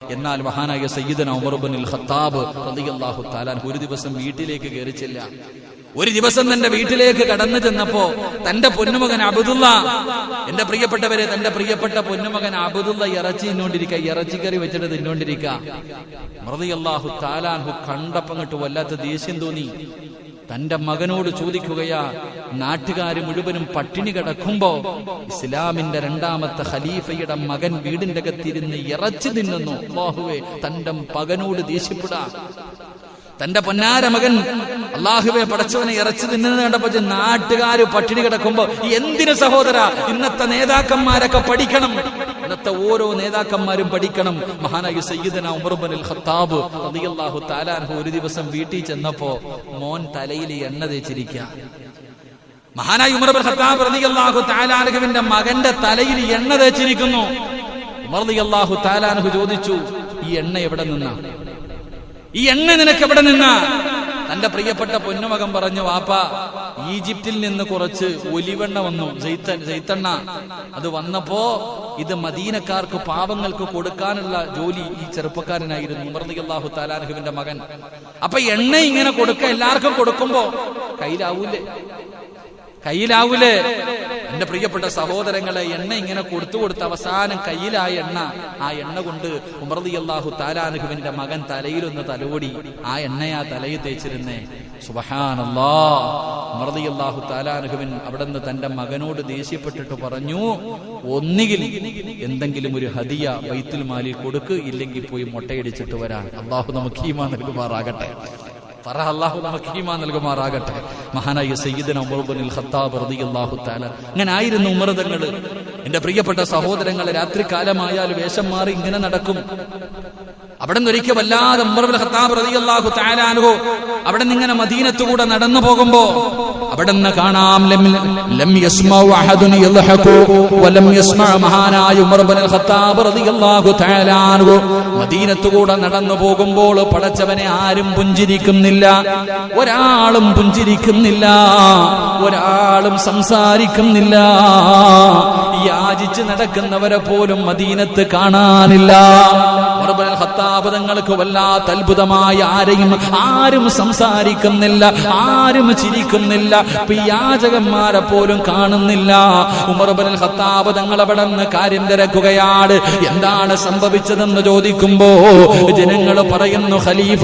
എന്നാൽ മഹാനായ സയ്യിദന ഉമർ ഇബ്നുൽ ഖത്താബ് റളിയല്ലാഹു തആല ഒരു ദിവസം വീട്ടിലേക്ക് കയറിച്ചില്ല. ഒരു ദിവസം തന്റെ വീട്ടിലേക്ക് കടന്നു ചെന്നപ്പോ തന്റെ പൊന്നുമകൻ അബ്ദുള്ള, എന്റെ പ്രിയപ്പെട്ടവരെ, തന്റെ പ്രിയപ്പെട്ട പൊന്നുമകൻ അബ്ദുള്ള ഇറച്ചി തിന്നോണ്ടിരിക്കുക, ഇറച്ചിക്കറി വെച്ചിട്ട് തിന്നോണ്ടിരിക്കുക. റളിയല്ലാഹു തആല കണ്ടപ്പം അങ്ങോട്ട് വല്ലാത്ത ദേഷ്യം തോന്നി. തന്റെ മകനോട് ചോദിക്കുകയാ, നാട്ടുകാര് മുഴുവനും പട്ടിണി കിടക്കുമ്പോ ഇസ്ലാമിന്റെ രണ്ടാമത്തെ ഖലീഫയുടെ മകൻ വീടിന്റെ അകത്തിരുന്ന് ഇറച്ചി തിന്നുന്നു. അല്ലാഹുവേ, തന്റെ മകനോട് ദേഷ്യപ്പെടാ. തന്റെ പൊന്നാര മകൻ അല്ലാഹുവേ പടച്ചവനെ ഇറച്ചി തിന്നുന്നത് കണ്ടപ്പോ നാട്ടുകാര് പട്ടിണി കിടക്കുമ്പോ എന്തിനു സഹോദര, ഇന്നത്തെ നേതാക്കന്മാരൊക്കെ പഠിക്കണം. ഇന്നത്തെ ഓരോ നേതാക്കന്മാരും പഠിക്കണം. മഹാനായ സയ്യിദന ഉമർ ഇബ്നുൽ ഖത്താബ് റളിയല്ലാഹു തആല അൻഹു ഒരു ദിവസം വീട്ടിൽ ചെന്നപ്പോ മോൻ തലയിൽ എണ്ണ തേച്ചിരിക്കുക. മഹാനായ ഉമർ ഇബ്നുൽ ഖത്താബ് റളിയല്ലാഹു തആല അൻഹുവിന്റെ മകന്റെ തലയിൽ എണ്ണ തേച്ചിരിക്കുന്നു. ഉമർ റളിയല്ലാഹു തആല അൻഹു ചോദിച്ചു, ഈ എണ്ണ എവിടെ നിന്നാ? ഈ എണ്ണ നിനക്ക് എവിടെ നിന്നാ? തന്റെ പ്രിയപ്പെട്ട പൊന്നുമകൻ പറഞ്ഞു, വാപ്പാ, ഈജിപ്തിൽ നിന്ന് കുറച്ച് ഒലിവെണ്ണ വന്നു, ജെയ്ത്തെണ്ണ. അത് വന്നപ്പോ ഇത് മദീനക്കാർക്ക്, പാവങ്ങൾക്ക് കൊടുക്കാനുള്ള ജോലി ഈ ചെറുപ്പക്കാരനായിരുന്നു, ഉമർ റളിയല്ലാഹു തആല അൻഹുവിന്റെ മകൻ. അപ്പൊ എണ്ണ ഇങ്ങനെ എല്ലാവർക്കും കൊടുക്കുമ്പോ കയ്യിലാവൂലേ? എന്റെ പ്രിയപ്പെട്ട സഹോദരങ്ങളെ, എണ്ണ ഇങ്ങനെ കൊടുത്ത് അവസാനം കയ്യിലായ എണ്ണ, ആ എണ്ണ കൊണ്ട് ഉമർ റളിയല്ലാഹു തആല അൻഹുവിന്റെ മകൻ തലയിലൊന്ന് തലോടി. ആ എണ്ണയാ തലയിൽ തേച്ചിരുന്നേ. സുബ്ഹാനല്ലാഹ്. ഉമർ റളിയല്ലാഹു തആല അൻഹുവിൻ അവിടുന്ന് തന്റെ മകനോട് ദേഷ്യപ്പെട്ടിട്ട് പറഞ്ഞു, ഒന്നുകിൽ എന്തെങ്കിലും ഒരു ഹദിയ ബൈത്തുൽ മാലിൽ കൊടുക്ക്, ഇല്ലെങ്കിൽ പോയി മുട്ടയടിച്ചിട്ട് വരാൻ. അല്ലാഹു നമുക്ക് ഈമാൻ നൽകുമാറാകട്ടെ. അല്ലാഹു നമുക്ക് ഈമാൻ നൽകുമാറാകട്ടെ. മഹാനായ സയ്യിദന ഉമർ ഇബ്നുൽ ഖത്താബ് റളിയല്ലാഹു തആല. അങ്ങനെ ആയിരുന്നു ഉമർ തങ്ങൾ. എന്റെ പ്രിയപ്പെട്ട സഹോദരങ്ങളെ, രാത്രികാലമായാൽ വേഷം മാറി ഇങ്ങനെ നടക്കും. അവിടെ നിന്ന് ഒരിക്കൽ വല്ലാതെ ഉമർ ഇബ്നുൽ ഖത്താബ് റളിയല്ലാഹു തആല അൻഹു അവിടെ നിന്ന് ഇങ്ങനെ മദീനത്തുകൂടെ നടന്നു പോകുമ്പോ അവിടെ നിന്ന് കാണാം, ലം യസ്മഉ അഹദുൻ യൽഹഖു വലം യസ്മഅ. മഹാനായ ഉമർ ഇബ്നുൽ ഖത്താബ് റളിയല്ലാഹു തആല അൻഹു മദീനത്തുകൂടെ നടന്നു പോകുമ്പോൾ പടച്ചവനെ ആരും പുഞ്ചിരിക്കുന്നില്ല, ഒരാളും പുഞ്ചിരിക്കുന്നില്ല, ഒരാളും സംസാരിക്കുന്നില്ല. യാചിച്ച് നടക്കുന്നവരെ പോലും മദീനത്ത് കാണാനില്ല. ഉമർ ഇബ്നുൽ ഖത്താബ് തങ്ങൾക്ക് വല്ലാത്ത അത്ഭുതമായ, ആരും സംസാരിക്കുന്നില്ല, ആരും ചിരിക്കുന്നില്ല, യാചകന്മാരെ പോലും കാണുന്നില്ല. ഉമർ ഇബ്നുൽ ഖത്താബ് തങ്ങൾ അവിടെ നിന്ന് കാര്യം തിരക്കുകയാണ്. എന്താണ് സംഭവിച്ചതെന്ന് ചോദിക്കുമ്പോ ജനങ്ങൾ പറയുന്നു, ഖലീഫ,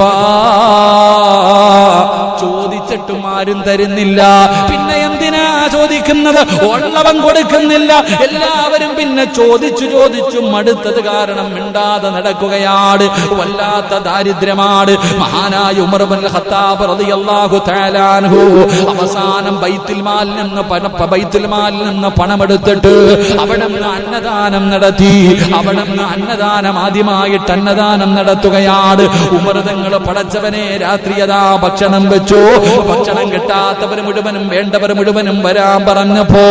ചോദിച്ചിട്ടും ആരും തരുന്നില്ല. പിന്നെ എന്തിനാ ചോദിക്കുന്നത്? ഉള്ളവൻ കൊടുക്കുന്നില്ല. എല്ലാവരും പിന്നെ ചോദിച്ചു മടുത്തത് കാരണം മിണ്ടാതെ നടക്കുകയാണ്. വല്ലാത്ത ദാരിദ്ര്യമാണ്. മഹാനായ ഉമർ ഇബ്നുൽ ഖത്താബ് റളിയല്ലാഹു തആല അൻഹു അവസാനം ബൈത്തുൽ മാലിൽ നിന്ന് പണമെടുത്തിട്ട് അവിടെ നിന്ന് അന്നദാനം നടത്തി. അവിടെ നിന്ന് അന്നദാനം, ആദ്യമായിട്ട് അന്നദാനം നടത്തുകയാണ്. ഉമർ തങ്ങൾ പടച്ചവനെ രാത്രിയതാ ഭക്ഷണം വെച്ചു. ഭക്ഷണം കിട്ടാത്തവർ മുഴുവനും, വേണ്ടവർ മുഴുവനും വരാൻ പറഞ്ഞപ്പോ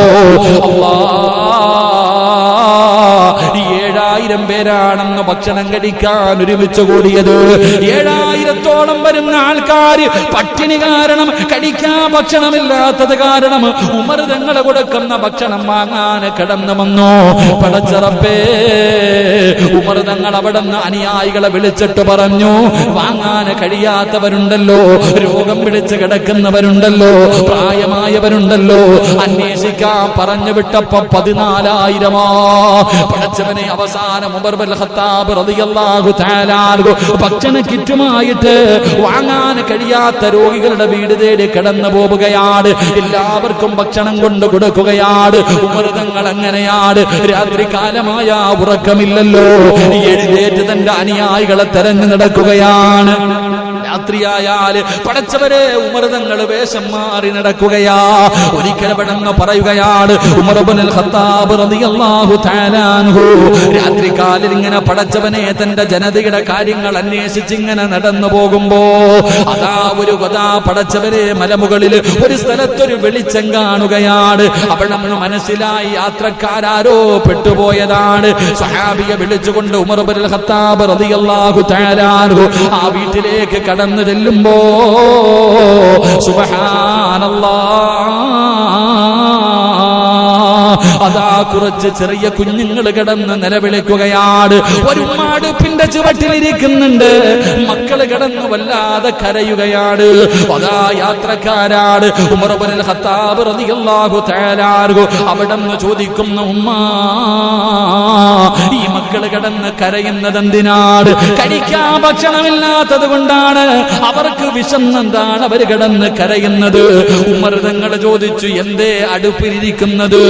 7000 പേരാണെന്ന് ഭക്ഷണം കഴിക്കാൻ ഒരുമിച്ച് കൂടിയത്. 7000-ഓളം വരുന്ന ആൾക്കാര് പട്ടിണി കാരണം, കഴിക്കാൻ ഭക്ഷണമില്ലാത്തത് കാരണം ഉമർ തങ്ങൾ കൊടുക്കുന്ന ഭക്ഷണം വാങ്ങാൻ കടന്നു വന്നു. പടച്ചറപ്പേ, ഉമർ തങ്ങൾ അവിടെ നിന്ന് അനുയായികളെ വിളിച്ചിട്ട് പറഞ്ഞു, വാങ്ങാൻ കഴിയാത്തവരുണ്ടല്ലോ, രോഗം പിടിച്ച് കിടക്കുന്നവരുണ്ടല്ലോ, പ്രായമായവരുണ്ടല്ലോ, അന്വേഷിക്കാൻ പറഞ്ഞു വിട്ടപ്പോ 14,000. പടച്ചവനെ അവസാനം ഉമർ ഇബ്നുൽ ഖത്താബ് റളിയല്ലാഹു തആല അൻഹു ഭക്ഷണ കിറ്റുമായിട്ട് വാങ്ങാൻ കഴിയാത്ത രോഗികളുടെ വീട് തേടി കടന്നു പോവുകയാണ്. എല്ലാവർക്കും ഭക്ഷണം കൊണ്ട് കൊടുക്കുകയാണ്. ഉമർ തങ്ങൾ അങ്ങനെയാണ്. രാത്രി കാലമായ ഉറക്കമില്ലല്ലോ, എഴുന്നേറ്റ് തന്റെ അനുയായികളെ തെരഞ്ഞു നടക്കുകയാണ്. രാത്രിയായാൽ പടച്ചവരെ ഉമർ തങ്ങൾ വേഷം മാറി നടക്കുകയാ. ഒരിക്കൽ പെട്ടെന്ന് പറയുകയാണ്, ഉമർ ഇബ്നുൽ ഖത്താബ് റളിയല്ലാഹു തആല അൻഹു രാത്രികാലിൽ ഇങ്ങനെ പടച്ചവനെ തന്റെ ജനതയുടെ കാര്യങ്ങൾ അന്വേഷിച്ച് ഇങ്ങനെ നടന്നു പോകുമ്പോ അതാ ഒരു പടച്ചവരെ മലമുകളിൽ ഒരു സ്ഥലത്തൊരു വെളിച്ചം കാണുകയാണ്. അവിടെ നിന്ന് മനസ്സിലായി യാത്രക്കാരോ പെട്ടുപോയതാണ്. സഹാബിയെ വിളിച്ചുകൊണ്ട് ഉമർ ഇബ്നുൽ ഖത്താബ് റളിയല്ലാഹു തആല അൻഹു ആ വീട്ടിലേക്ക് കടന്നു ചെല്ലുമ്പോ സുബ്ഹാനല്ലാഹ് അതാ കുറച്ച് ചെറിയ കുഞ്ഞുങ്ങൾ കിടന്ന് നിലവിളിക്കുകയാണ്. ഒരു ഉമ്മാടുപ്പിന്റെ ചുവട്ടിലിരിക്കുന്നുണ്ട്. മക്കള് കിടന്ന് വല്ലാതെ കരയുകയാണ്. അതാ യാത്രക്കാരാണ്. ഉമർ ഇബ്നുൽ ഖത്താബ് റളിയല്ലാഹു തആല അൻഹു അവിടെന്ന് ചോദിക്കുന്ന, ഉമ്മാ ഈ മക്കള് കിടന്ന് കരയുന്നത് എന്തിനാണ്? കഴിക്കാൻ ഭക്ഷണമില്ലാത്തത് കൊണ്ടാണ്. അവർക്ക് വിശന്നെന്താണ് അവർ കിടന്ന് കരയുന്നത്? ഉമർ തങ്ങൾ ചോദിച്ചു, എന്തേ അടുപ്പിലിരിക്കുന്നത്?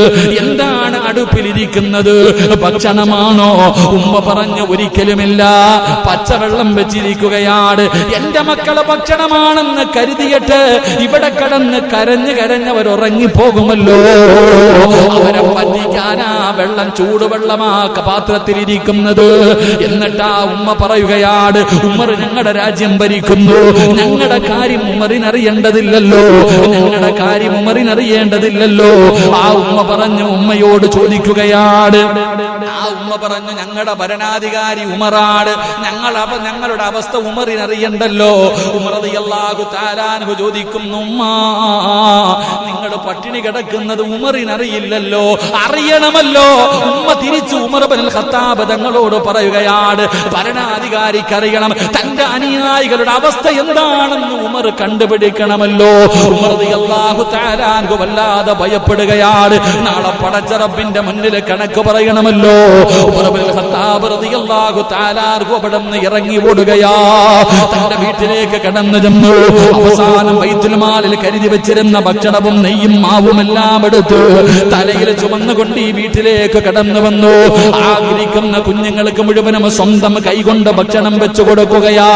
എന്താണ് അടുപ്പിലിരിക്കുന്നത്? ഭക്ഷണമാണോ? ഉമ്മ പറഞ്ഞു, ഒരിക്കലുമില്ല, പച്ചവെള്ളം വെച്ചിരിക്കുകയാണ്. എന്റെ മക്കളെ ഭക്ഷണമാണെന്ന് കരുതിയിട്ട് ഇവിടെ കിടന്ന് കരഞ്ഞവർ ഉറങ്ങിപ്പോകുമല്ലോ. അവരെ പറ്റിക്കാനാ വെള്ളം ചൂടുവെള്ളമാ പാത്രത്തിലിരിക്കുന്നത്. എന്നിട്ടാ ഉമ്മ പറയുകയാണ്, ഉമർ ഞങ്ങളുടെ രാജ്യം ഭരിക്കുന്നു, ഞങ്ങളുടെ കാര്യം ഉമറിനറിയേണ്ടതില്ലല്ലോ, ഞങ്ങളുടെ കാര്യം ഉമറിനറിയേണ്ടതില്ലല്ലോ. ആ ഉമ്മ പറഞ്ഞു, ഉമ്മയോട് ചോദിക്കുകയാണ്. ആ ഉമ്മ പറഞ്ഞു, ഞങ്ങളുടെ ഭരണാധികാരി ഉമറാണ്, ഞങ്ങളുടെ അവസ്ഥ ഉമറിനറിയണ്ടല്ലോ. ഉമർ റളിയല്ലാഹു തആല അൻഹു ചോദിക്കുന്നു, ഉമ്മാ നിങ്ങൾ പട്ടിണി കിടക്കുന്നത് ഉമറിനറിയില്ലല്ലോ, അറിയണമല്ലോ. ഉമ്മ തിരിച്ചു ഉമർ ഇബ്നുൽ ഖത്താബ് തങ്ങളോട് പറയുകയാണ്, ഭരണാധികാരിക്ക് അറിയണം തന്റെ അനുയായികളുടെ അവസ്ഥ എന്താണെന്ന് ഉമർ കണ്ടുപിടിക്കണമല്ലോ. ഉമർ റളിയല്ലാഹു തആല അൻഹു വല്ലാതെ ഭയപ്പെടുകയാണ്. നാളെ പടച്ച റബ്ബിന്റെ മുന്നിൽ കണക്ക് പറയണമല്ലോ. ഉമർ ഇബ്നുൽ ഖത്താബ് റളിയല്ലാഹു തആല അൻഹു അവിടുന്ന് ഇറങ്ങി ഓടുകയാ. തന്റെ വീട്ടിലേക്ക് കടന്നു ചെന്നു. അവസാനം ബൈത്തുൽ മാലിൽ കരുതി വെച്ചിരുന്ന ഭക്ഷണവും നെയ്യും മാവും എല്ലാം എടുത്തു തലയിൽ ചുമന്നുകൊണ്ട് ഈ വീട്ടിലേക്ക് കടന്നു വന്നു. ആഗ്രഹിക്കുന്ന കുഞ്ഞുങ്ങൾക്ക് മുഴുവനും സ്വന്തം കൈകൊണ്ട് ഭക്ഷണം വെച്ചു കൊടുക്കുകയാ.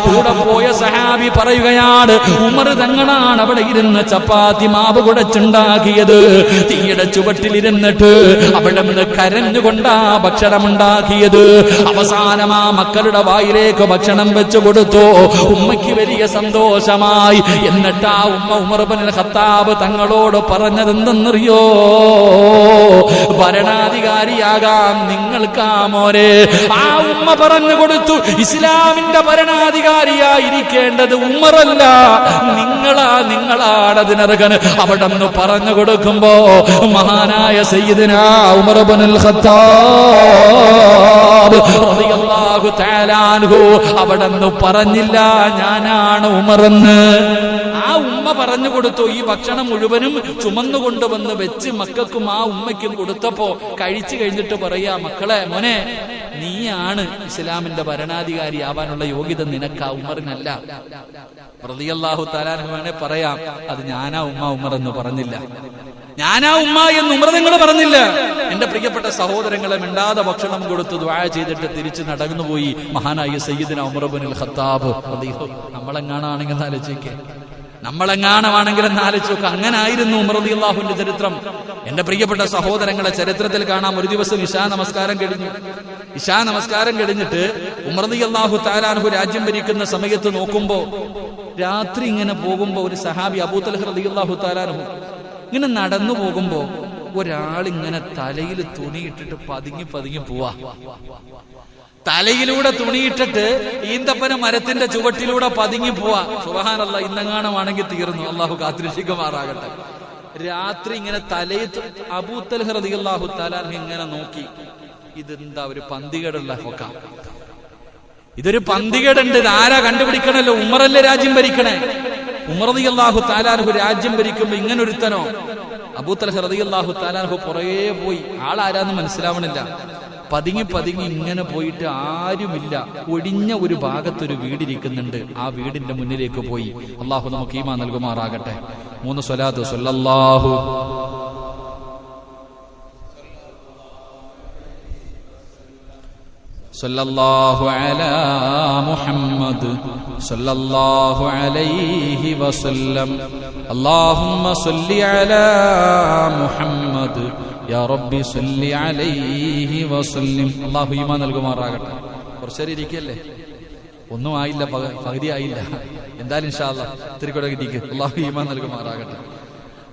കൂടെ പോയ സഹാബി പറയുകയാണ്, ഉമർ തങ്ങളാണ് അവിടെ ഇരുന്ന് ചപ്പാത്തി മാവ് കുടച്ചുണ്ടാക്കിയത്. തീയുടെ ചുവട്ടിലിരുന്നിട്ട് അവിടെ നിന്ന് കരഞ്ഞുകൊണ്ടാ ഭക്ഷണം ഉണ്ടാക്കിയത്. അവസാനം ആ മക്കളുടെ വായിലേക്ക് ഭക്ഷണം വെച്ചു കൊടുത്തു. ഉമ്മയ്ക്ക് വലിയ സന്തോഷമായി. എന്നിട്ട് ആ ഉമ്മ ഉമർ ഇബ്നുൽ ഖത്താബ് തങ്ങളോട് പറഞ്ഞതെന്തെന്നറിയോ? ഭരണാധികാരിയാകാം നിങ്ങൾക്കാ മോനെ. ആ ഉമ്മ പറഞ്ഞു കൊടുത്തു, ഇസ്ലാമിന്റെ ഭരണാധികാരിയായിരിക്കേണ്ടത് ഉമറല്ല, നിങ്ങളാണ് അതിനർഹൻ. അവിടെ നിന്ന് പറഞ്ഞു കൊടുക്കുമ്പോ മഹാനായ സയ്യിദുനാ ഉമർ ഇബ്നുൽ ഖത്താബ് റളിയല്ലാഹു തആല അൻഹു അവിടെ നിന്ന് പറഞ്ഞില്ല ഞാനാണ് ഉമറെന്ന്. ആ ഉമ്മ പറഞ്ഞു കൊടുത്തു. ഈ ഭക്ഷണം മുഴുവനും ചുമന്നുകൊണ്ടുവന്ന് വെച്ച് മക്കൾക്കും ആ ഉമ്മയ്ക്കും കൊടുത്തപ്പോ കഴിച്ചു കഴിഞ്ഞിട്ട് പറയാ, മക്കളെ മോനെ, നീയാണ് ഇസ്ലാമിന്റെ ഭരണാധികാരി ആവാനുള്ള യോഗ്യത നിനക്കാ, ഉമറിനല്ല. റളിയല്ലാഹു തആല അൻഹു പറയാം, അത് ഞാനാ ഉമർ എന്ന് പറഞ്ഞില്ല, ഞാനാ ഉമ്മ എന്ന് ഉമർ നിങ്ങൾ പറഞ്ഞില്ല. എന്റെ പ്രിയപ്പെട്ട സഹോദരങ്ങളെ, മിണ്ടാതെ ഭക്ഷണം കൊടുത്ത് ദുആ ചെയ്തിട്ട് തിരിച്ചു നടന്നുപോയി മഹാനായ സയ്യിദുനാ ഉമർ ഇബ്നുൽ ഖത്താബ്. നമ്മളെങ്ങാനാണെങ്കിൽ ആലോചിക്കേ, നമ്മളെങ്ങാണമാണെങ്കിൽ ആലോചിച്ചോക്കെ. അങ്ങനെ ആയിരുന്നു ഉമർ റളിയല്ലാഹുവിന്റെ ചരിത്രം. എന്റെ പ്രിയപ്പെട്ട സഹോദരങ്ങളെ, ചരിത്രത്തിൽ കാണാം, ഒരു ദിവസം ഇശാ നമസ്കാരം കഴിഞ്ഞിട്ട് ഉമർ റളിയല്ലാഹു തആല അൻഹു രാജ്യം ഭരിക്കുന്ന സമയത്ത് നോക്കുമ്പോ രാത്രി ഇങ്ങനെ പോകുമ്പോ ഒരു സഹാബി അബൂ തൽഹ റളിയല്ലാഹു തആല അൻഹു ഇങ്ങനെ നടന്നു പോകുമ്പോ ഒരാളിങ്ങനെ തലയിൽ തുണിയിട്ടിട്ട് പതുങ്ങി പോവാ. തലയിലൂടെ തുണിയിട്ടിട്ട് ഈന്തപ്പന മരത്തിന്റെ ചുവട്ടിലൂടെ പതുങ്ങി പോവാ. സുബ്ഹാനല്ലാഹ്, ഇന്നെങ്ങാണമാണെങ്കിൽ തീർന്നു. അള്ളാഹു കാത്തിരക്ഷിക്കുമാറാകട്ടെ. രാത്രി ഇങ്ങനെ തലയിൽ അബൂ തൽഹ റളിയല്ലാഹു തആല അൻഹു ഇങ്ങനെ നോക്കി, ഇതെന്താ ഒരു പന്തികേടുള്ള ഹൊക്ക, ഇതൊരു പന്തികേടുണ്ട്. ഇതാരാ കണ്ടുപിടിക്കണല്ലോ, ഉമറല്ലേ രാജ്യം ഭരിക്കണേ. ഉമർ റളിയല്ലാഹു തആല അൻഹു രാജ്യം ഭരിക്കുമ്പോ ഇങ്ങനെ ഒരുത്തനോ? അബൂ തൽഹ റളിയല്ലാഹു തആല അൻഹു പുറകെ പോയി. ആളാരാന്ന് മനസ്സിലാവണില്ല. പതുങ്ങി ഇങ്ങനെ പോയിട്ട് ആരുമില്ല, ഒഴിഞ്ഞ ഒരു ഭാഗത്തൊരു വീടിരിക്കുന്നുണ്ട്. ആ വീടിന്റെ മുന്നിലേക്ക് പോയി. അള്ളാഹു നമുക്ക് ഈമാൻ നൽകുമാറാകട്ടെ. 3 സ്വലാത്ത്. സ്വല്ലല്ലാഹു സല്ലല്ലാഹു അലാ മുഹമ്മദ് സല്ലല്ലാഹു അലൈഹി വസല്ലം. അല്ലാഹുമ്മ സല്ലി അലാ മുഹമ്മദ് യാ റബ്ബി സല്ലി അലൈഹി വസല്ലം. അല്ലാഹു ഈമാൻ നൽകുമാറാകട്ടെ. കുറച്ചേരം ഇരിക്കല്ലേ, ഒന്നും ആയില്ല, പകുതി ആയില്ല. എന്തായാലും ഇൻഷാ അല്ലാഹ് ഇത്തിരി കൂടെ കിട്ടിക്ക്. അല്ലാഹു ഈമാൻ നൽകുമാറാകട്ടെ.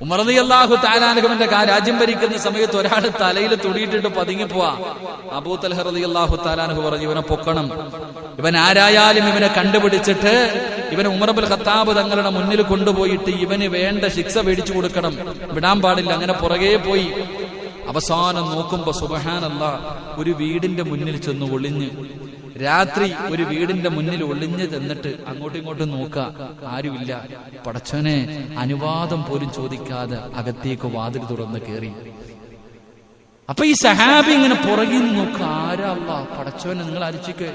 ഉമർ റളിയല്ലാഹു തആല അൻഹുവിന്റെ രാജ്യം ഭരിക്കുന്ന സമയത്ത് ഒരാൾ തലയിൽ തുണിയിട്ടിട്ട് പതുങ്ങിപ്പോവാ. അബൂ തൽഹ റളിയല്ലാഹു തആല അൻഹു പറഞ്ഞു, ഇവനെ പൊക്കണം, ഇവൻ ആരായാലും ഇവനെ കണ്ടുപിടിച്ചിട്ട് ഇവനെ ഉമർ ഇബ്നുൽ ഖത്താബ് തങ്ങളുടെ മുന്നിൽ കൊണ്ടുപോയിട്ട് ഇവന് വേണ്ട ശിക്ഷ മേടിച്ചു കൊടുക്കണം, വിടാൻ പാടില്ല. അങ്ങനെ പുറകെ പോയി അവസാനം നോക്കുമ്പോ സുബ്ഹാനല്ലാഹ് ഒരു വീടിന്റെ മുന്നിൽ ചെന്ന് ഒളിഞ്ഞ്, രാത്രി ഒരു വീടിന്റെ മുന്നിൽ ഒളിഞ്ഞ് ചെന്നിട്ട് അങ്ങോട്ടും ഇങ്ങോട്ടും നോക്കുക, ആരുമില്ല. പടച്ചോനെ അനുവാദം പോലും ചോദിക്കാതെ അകത്തേക്ക് വാതിൽ തുറന്ന് കയറി. അപ്പൊ ഈ സഹാബി ഇങ്ങനെ പുറകിൽ നോക്കുക, ആരാ അല്ലാഹ്, പടച്ചോനെ നിങ്ങൾ അരിച്ചിക്ക്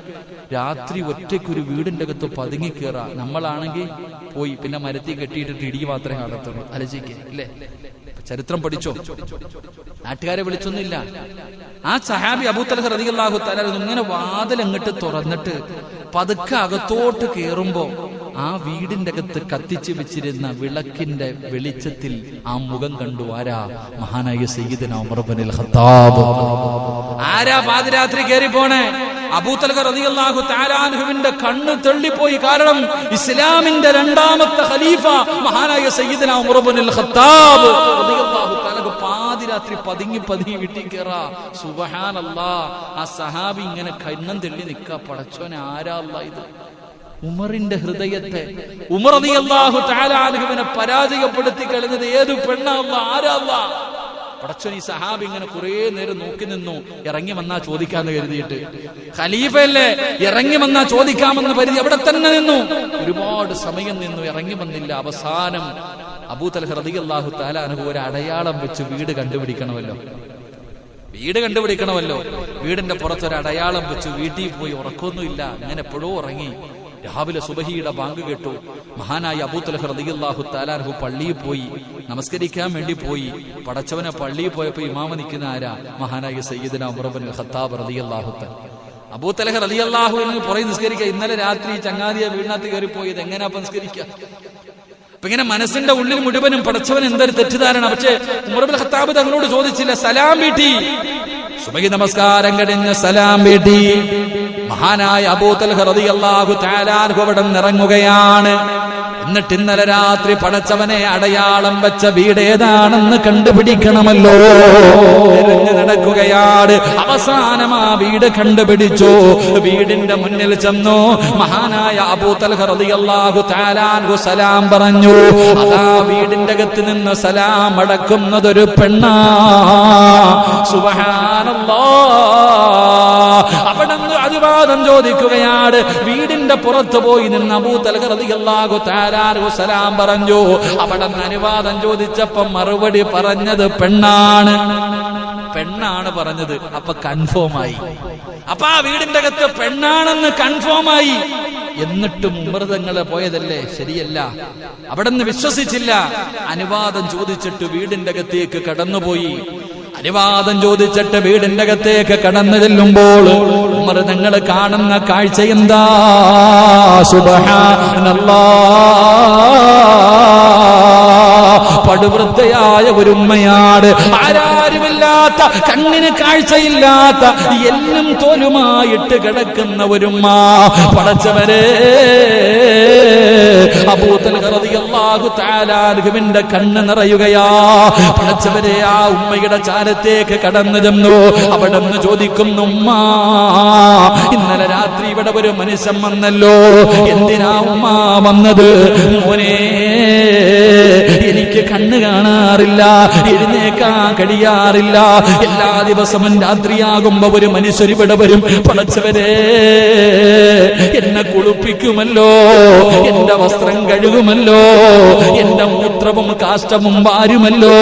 രാത്രി ഒറ്റയ്ക്ക് ഒരു വീടിന്റെ അകത്ത് പതുങ്ങി കയറാ. നമ്മളാണെങ്കിൽ പോയി പിന്നെ മരത്തിൽ കെട്ടിയിട്ടിട്ട് ഇടി മാത്രമേ അകത്തുള്ളൂ. അലച്ചിക്ക് അല്ലേ? ചരിത്രം പഠിച്ചോ? നാട്ടുകാരെ വിളിച്ചൊന്നുമില്ല. ആ സഹാബി അബൂ തൽഹ റളിയല്ലാഹു തആല ഇങ്ങനെ വാതിൽ അങ്ങോട്ട് തുറന്നിട്ട് പതുക്കെ അകത്തോട്ട് കേറുമ്പോ ആ വീടിന്റെ അകത്ത് കത്തിച്ചു വെച്ചിരുന്ന വിളക്കിന്റെ വെളിച്ചത്തിൽ ആ മുഖം കണ്ടു. ആരാ? മഹാനായ സയ്യിദുനാ ഉമർ ഇബ്നുൽ ഖത്താബ്. ആരാ പാതിരാത്രി കയറി പോണേ? അബൂ തൽഹ റളിയല്ലാഹു തആല അൻഹുവിന്റെ കണ്ണ് തെള്ളിപ്പോയി. കാരണം ഇസ്ലാമിന്റെ രണ്ടാമത്തെ ഖലീഫ മഹാനായ സയ്യിദുനാ ഉമർ ഇബ്നുൽ ഖത്താബ് റളിയല്ലാഹു തആല പാതിരാത്രി പതുങ്ങി വീട്ടിൽ കയറാ. സുബ്ഹാനല്ലാഹ്. ആ സഹാബി ഇങ്ങനെ കണ്ണും തെള്ളി നിൽക്ക. പടച്ചോനെ ആരാ അല്ലാഹ് ഇത്? ഉമറിന്റെ ഹൃദയത്തെ, ഉമർ റളിയല്ലാഹു തആല അൻഹുവിനെ പരാജയപ്പെടുത്തി കളഞ്ഞത് ഏത് പെണ്ണാ അല്ലാഹ്? ആരാ അല്ലാഹ്? പടച്ചോൻ ഈ സഹാബി ഇങ്ങനെ കുറെ നേരം നോക്കി നിന്നു. ഇറങ്ങി വന്നാ ചോദിക്കാന്ന് കരുതിയിട്ട്, ഖലീഫയല്ലേ, ഇറങ്ങി വന്നാ ചോദിക്കാമെന്ന് കരുതി അവിടെ തന്നെ നിന്നു. ഒരുപാട് സമയം നിന്നു, ഇറങ്ങി വന്നില്ല. അവസാനം അബൂ തൽഹ റളിയല്ലാഹു തആല അൻഹു ഒരു അടയാളം വെച്ച് വീട് കണ്ടുപിടിക്കണമല്ലോ. വീടിന്റെ പുറത്തൊരു അടയാളം വെച്ച് വീട്ടിൽ പോയി. ഉറക്കൊന്നുമില്ല, അങ്ങനെ എപ്പോഴോ ഉറങ്ങി. രാവിലെ സുബഹിയുടെ ബാങ്ക് കേട്ടു. മഹാനായ അബൂ തൽഹ റളിയല്ലാഹു തആല അൻഹു പള്ളിയിൽ പോയി, നമസ്കരിക്കാൻ വേണ്ടി പോയി. പടച്ചവനെ പള്ളിയിൽ പോയപ്പോ ഇമാമ നിൽക്കുന്ന ആരാ? മഹാനായ സയ്യിദുനാ ഉമർ ഇബ്നുൽ ഖത്താബ് റളിയല്ലാഹു തആല. അബൂ തൽഹ റളിയല്ലാഹു അൻഹു പുറകെ നിസ്കരിക്കുക. ഇന്നലെ രാത്രി ചങ്ങാതിയെ വീടിനകത്ത് കയറി പോയത്, എങ്ങനെയാ നിസ്കരിക്കുക? അപ്പൊ ഇങ്ങനെ മനസ്സിന്റെ ഉള്ളിൽ മുഴുവനും പടച്ചവൻ എന്തൊരു തെറ്റിദ്ധാരണ. പക്ഷേ ഉമർ ഇബ്നുൽ ഖത്താബ് തങ്ങളോട് ചോദിച്ചില്ല, സലാം വീട്ടി. സുബഹി നമസ്കാരം കഴിഞ്ഞ് സലാം വീട്ടി. മഹാനായ അബൂ തൽഹ റളിയല്ലാഹു തആല അൻഹു അവിടെ ഇറങ്ങുകയാണ്. എന്നിട്ട് ഇന്നലെ രാത്രി പടച്ചവനെ അടയാളം വെച്ച വീട് ഏതാണെന്ന് കണ്ടുപിടിക്കണമല്ലോ. നടക്കുകയാണ്. അവസാനം ആ വീട് കണ്ടുപിടിച്ചു. വീടിന്റെ മുന്നിൽ ചെന്നു. മഹാനായ അബൂ തൽഹ റളിയല്ലാഹു തആല അൻഹു സലാം പറഞ്ഞു. അതാ വീടിന്റെ അകത്ത് നിന്ന് സലാം അടക്കുന്നതൊരു പെണ്ണാ. സുബ്ഹാനല്ലാഹ്. അവിടുന്ന് അനുവാദം ചോദിക്കുകയാണ്. വീടിന്റെ പുറത്ത് പോയി നിന്ന് അബൂ തൽഹ റളിയല്ലാഹു തആല അൻഹു സലാം പറഞ്ഞു. അവിടുന്ന് അനുവാദം ചോദിച്ചപ്പോ മറുപടി പറഞ്ഞത് പെണ്ണാണ് പറഞ്ഞത്. അപ്പൊ കൺഫേമായി. അപ്പൊ ആ വീടിന്റെ അകത്ത് പെണ്ണാണെന്ന് കൺഫേമായി. എന്നിട്ടും ഉമർ തങ്ങളെ പോയതല്ലേ, ശരിയല്ല. അവിടുന്ന് വിശ്വസിച്ചില്ല. അനുവാദം ചോദിച്ചിട്ട് വീടിന്റെ അകത്തേക്ക് കടന്നുപോയി. അനുവാദം ചോദിച്ചിട്ട് വീടിന്റെ അകത്തേക്ക് കടന്നു ചെല്ലുമ്പോൾ ഉമർ തങ്ങൾ കാണുന്ന കാഴ്ച എന്താ? സുബ്ഹാനല്ലാഹ്. പടുവൃദ്ധയായ ഒരു ഉമ്മയാണ്. ആരാരുമില്ലാത്ത, കണ്ണിന് കാഴ്ചയില്ലാത്ത, എല്ലും തോലുമായിട്ട് കിടക്കുന്ന ഒരുമ്മ. പടച്ചവരെ, അബൂ തൽഹ റളിയല്ലാഹു തആല അൻഹുവിന്റെ കണ്ണ് നിറയുകയാ. പടച്ചവരെ, ആ ഉമ്മയുടെ ചാരത്തേക്ക് കടന്നു ചെന്നു. അവിടെ നിന്ന് ചോദിക്കുന്നു, ഉമ്മ, ഇന്നലെ രാത്രി ഇവിടെ ഒരു മനുഷ്യൻ വന്നല്ലോ, എന്തിനാ ഉമ്മ വന്നത്? മോനെ, എനിക്ക് കണ്ണ് കാണാറില്ല, എഴുന്നേക്കാൻ കഴിയാറില്ല. എല്ലാ ദിവസവും രാത്രിയാകുമ്പോ ഒരു മനുഷ്യർ ഇവിടെ വരും. പടച്ചവരെ, എന്നെ കുളിപ്പിക്കുമല്ലോ, എന്റെ വസ്ത്രം കഴുകുമല്ലോ, എന്റെ മൂത്രവും കാഷ്ടവും വാരുമല്ലോ,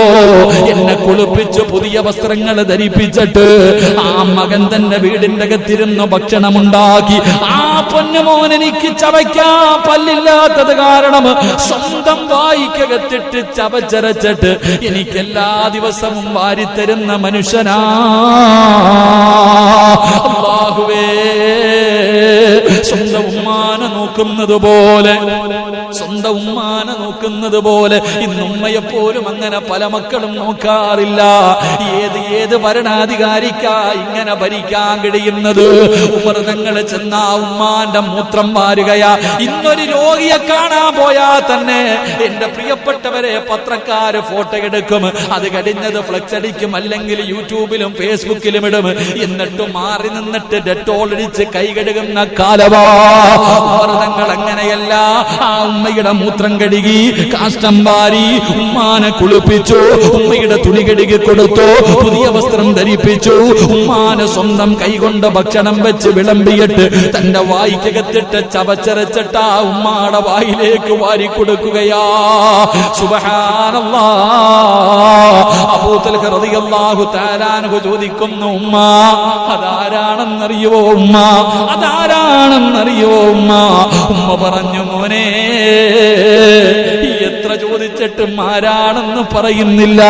എന്നെ കുളിപ്പിച്ച് പുതിയ വസ്ത്രങ്ങൾ ധരിപ്പിച്ചിട്ട് ആ മകൻ തന്നെ വീടിന്റെ അകത്തിരുന്ന് ഭക്ഷണമുണ്ടാക്കി. ആ പൊന്നുമോൻ എനിക്ക് ചവയ്ക്കാൻ പല്ലില്ലാത്തത് കാരണം സ്വന്തം വായിക്കകത്തിട്ട് ചവച്ചരച്ചിട്ട് എനിക്ക് എല്ലാ ദിവസവും വാരിത്തരുന്ന മനുഷ്യനാ. അല്ലാഹുവേ, സ്വന്തം ഉമ്മാനെ നോക്കുന്നത് പോലെ ഇന്നുമ്മയെപ്പോലും അങ്ങനെ പല മക്കളും നോക്കാറില്ല. ഏത് ഭരണാധികാരിക്കാ ഇങ്ങനെ ഭരിക്കാൻ കഴിയുന്നത്? ഉമർ തങ്ങൾ ചെന്ന ഉമ്മാന്റെ മൂത്രം വാരുകയാ. ഇന്നൊരു രോഗിയെ കാണാൻ പോയാൽ തന്നെ എന്റെ പ്രിയപ്പെട്ടവരെ, പത്രക്കാര് ഫോട്ടോ എടുക്കും, അത് കഴിഞ്ഞത് ഫ്ലെക്സ് അടിക്കും, അല്ലെങ്കിൽ യൂട്യൂബിലും ഫേസ്ബുക്കിലും ഇടും. എന്നിട്ട് മാറി നിന്നിട്ട് ഡെറ്റോൾ അടിച്ച് കൈ കഴുകുന്ന കാലവാ. ഉമർ തങ്ങൾ അങ്ങനെയല്ല. ആ ഉമ്മ ഉമ്മയുടെ മൂത്രം കഴുകി, കാഷ്ടം വാരി, ഉമ്മാനെ കുളിപ്പിച്ചു, ഉമ്മയുടെ തുണി കഴുകി കൊടുത്തു, പുതിയ വസ്ത്രം ധരിപ്പിച്ചു, ഉമ്മാനെ സ്വന്തം കൈകൊണ്ട് ഭക്ഷണം വെച്ച് വിളമ്പിയിട്ട് തന്റെ വായിക്കകത്തിട്ട് ചവച്ചരച്ചിട്ട് ആ ഉമ്മാടെ വായിലേക്ക് വാരി കൊടുക്കുകയാ. സുബ്ഹാനല്ലാഹ്. അബൂ തൽഹ റളിയല്ലാഹു തആല അൻഹു ചോദിക്കുന്നു, ഉമ്മ അതാരാണെന്നറിയോ? ഉമ്മ അതാരാണെന്നറിയോ? ഉമ്മ പറഞ്ഞു, മോനെ എത്ര ചോദിച്ചിട്ടും ആരാണെന്ന് പറയുന്നില്ല,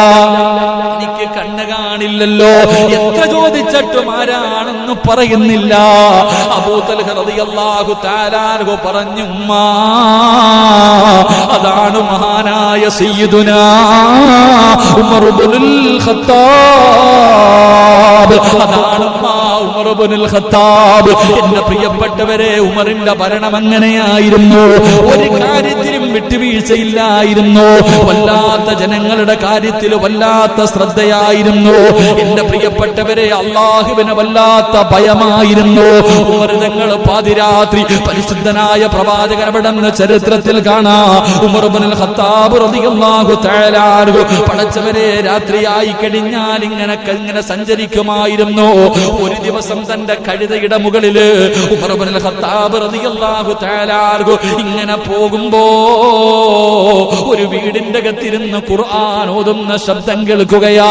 എനിക്ക് കണ്ണ് കാണില്ലല്ലോ, എത്ര ചോദിച്ചിട്ടും ആരാണെന്ന് പറയുന്നില്ല. അബൂ തൽഹ റളിയല്ലാഹു തആല അൻഹു പറഞ്ഞു, ഉമ്മ അതാണ് മഹാനായ സയ്യിദുനാ ഉമർ ഇബ്നുൽ ഖത്താബ്. അതാണ് ഉമർ ഇബ്നുൽ ഖത്താബ്. എന്റെ പ്രിയപ്പെട്ടവരെ, ഉമറിന്റെ ഭരണം എങ്ങനെയായിരുന്നു? ഒരു കാര്യത്തിലും വിട്ടുവീഴ്ചയില്ലായിരുന്നു. വല്ലാത്ത ജനങ്ങളുടെ കാര്യത്തിൽ വല്ലാത്ത ശ്രദ്ധയായിരുന്നു. എന്റെ പ്രിയപ്പെട്ടവരെ, അള്ളാഹുവിന് വല്ലാത്ത ഭയമായിരുന്നു. ഉമർ തങ്ങൾ പാതിരാത്രി പരിശുദ്ധനായ പ്രവാചകൻ അവിടുന്ന് ചരിത്രത്തിൽ കാണാം. ഉമർ ഇബ്നുൽ ഖത്താബ് റളിയല്ലാഹു തആല അൻഹു പടച്ചവരെ രാത്രിയായി കഴിഞ്ഞാൽ ഇങ്ങനെ സഞ്ചരിക്കുമായിരുന്നു. ഒരു ദിവസം തന്റെ കഴുതയുടെ മുകളില് ഉമർ ഇബ്നുൽ ഖത്താബ് റളിയല്ലാഹു തആല അൻഹു ഇങ്ങനെ പോകുമ്പോ ഒരു വീടിന്റെ അകത്തിരുന്ന് ഖുർആൻ ഓതുന്ന ശബ്ദം കേൾക്കുകയാ.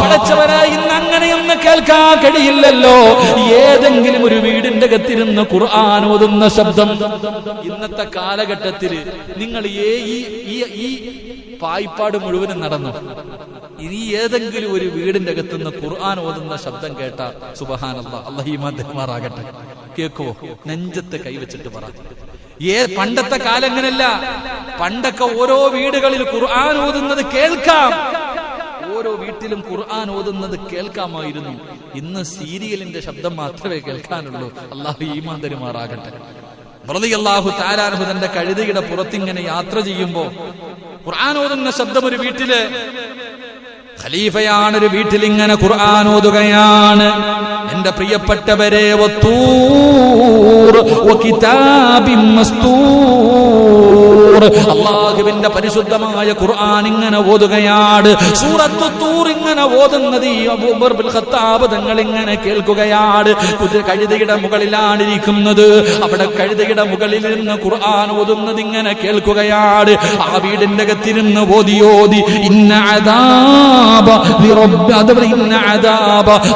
പടച്ചവരെ, ഇന്ന് അങ്ങനെയൊന്നും കേൾക്കാൻ കഴിയില്ലല്ലോ. ഏതെങ്കിലും ഒരു വീടിന്റെ അകത്തിരുന്ന് ഖുർആൻ ഓതുന്ന ശബ്ദം. ഇന്നത്തെ കാലഘട്ടത്തിൽ നിങ്ങൾ ഈ പായ്പാട് മുഴുവനും നടന്നു. ഇനി ഏതെങ്കിലും ഒരു വീടിന്റെ അകത്തുനിന്ന് ഖുർആൻ ഓതുന്ന ശബ്ദം കേട്ട സുബ്ഹാനല്ലാഹ്, അല്ലാഹു ഈമാൻ തരുമാറാകട്ടെ, കേൾക്കുവോ? നെഞ്ചത്ത് കൈവച്ചിട്ട് പറ. പണ്ടത്തെ കാലം അങ്ങനല്ല. പണ്ടൊക്കെ ഓരോ വീടുകളിൽ ഖുർആൻ ഓതുന്നത് കേൾക്കാം, ഓരോ വീട്ടിലും ഖുർആൻ ഓതുന്നത് കേൾക്കാമായിരുന്നു. ഇന്ന് സീരിയലിന്റെ ശബ്ദം മാത്രമേ കേൾക്കാനുള്ളൂ. അല്ലാഹു ഈമാൻ തരുമാറാകട്ടെ. റളിയല്ലാഹു തആല അൻഹു തന്റെ കഴുതയുടെ പുറത്തിങ്ങനെ യാത്ര ചെയ്യുമ്പോ ഖുർആൻ ഓതുന്ന ശബ്ദം ഒരു വീട്ടില്, ഖലീഫയാണ്, ഒരു വീട്ടിൽ ഇങ്ങനെ ഖുർആൻ ഓതുകയാണ്. എന്റെ പ്രിയപ്പെട്ടവരെ, വത്തൂർ വകിതാബിൻ മസ്തൂർ, അല്ലാഹുവിന്റെ പരിശുദ്ധമായ ഖുർആൻ ഇങ്ങനെ ഓതുകയാണ്. സൂറത്തു തൂർ ഇങ്ങനെ ഓതുന്നത് ഈ ഉമർ ഇബ്നുൽ ഖത്താബ് തങ്ങൾ ഇങ്ങനെ കേൾക്കുകയാണ്. കഴുതയുടെ മുകളിലാണ് ഇരിക്കുന്നത്. അവിടെ കഴുതയുടെ മുകളിൽ നിന്ന് ഖുർആൻ ഓതുന്നത് ഇങ്ങനെ കേൾക്കുകയാണ്. ആ വീടിന്റെ അകത്തിരുന്ന് ഓതി ഇന്ന അദാബ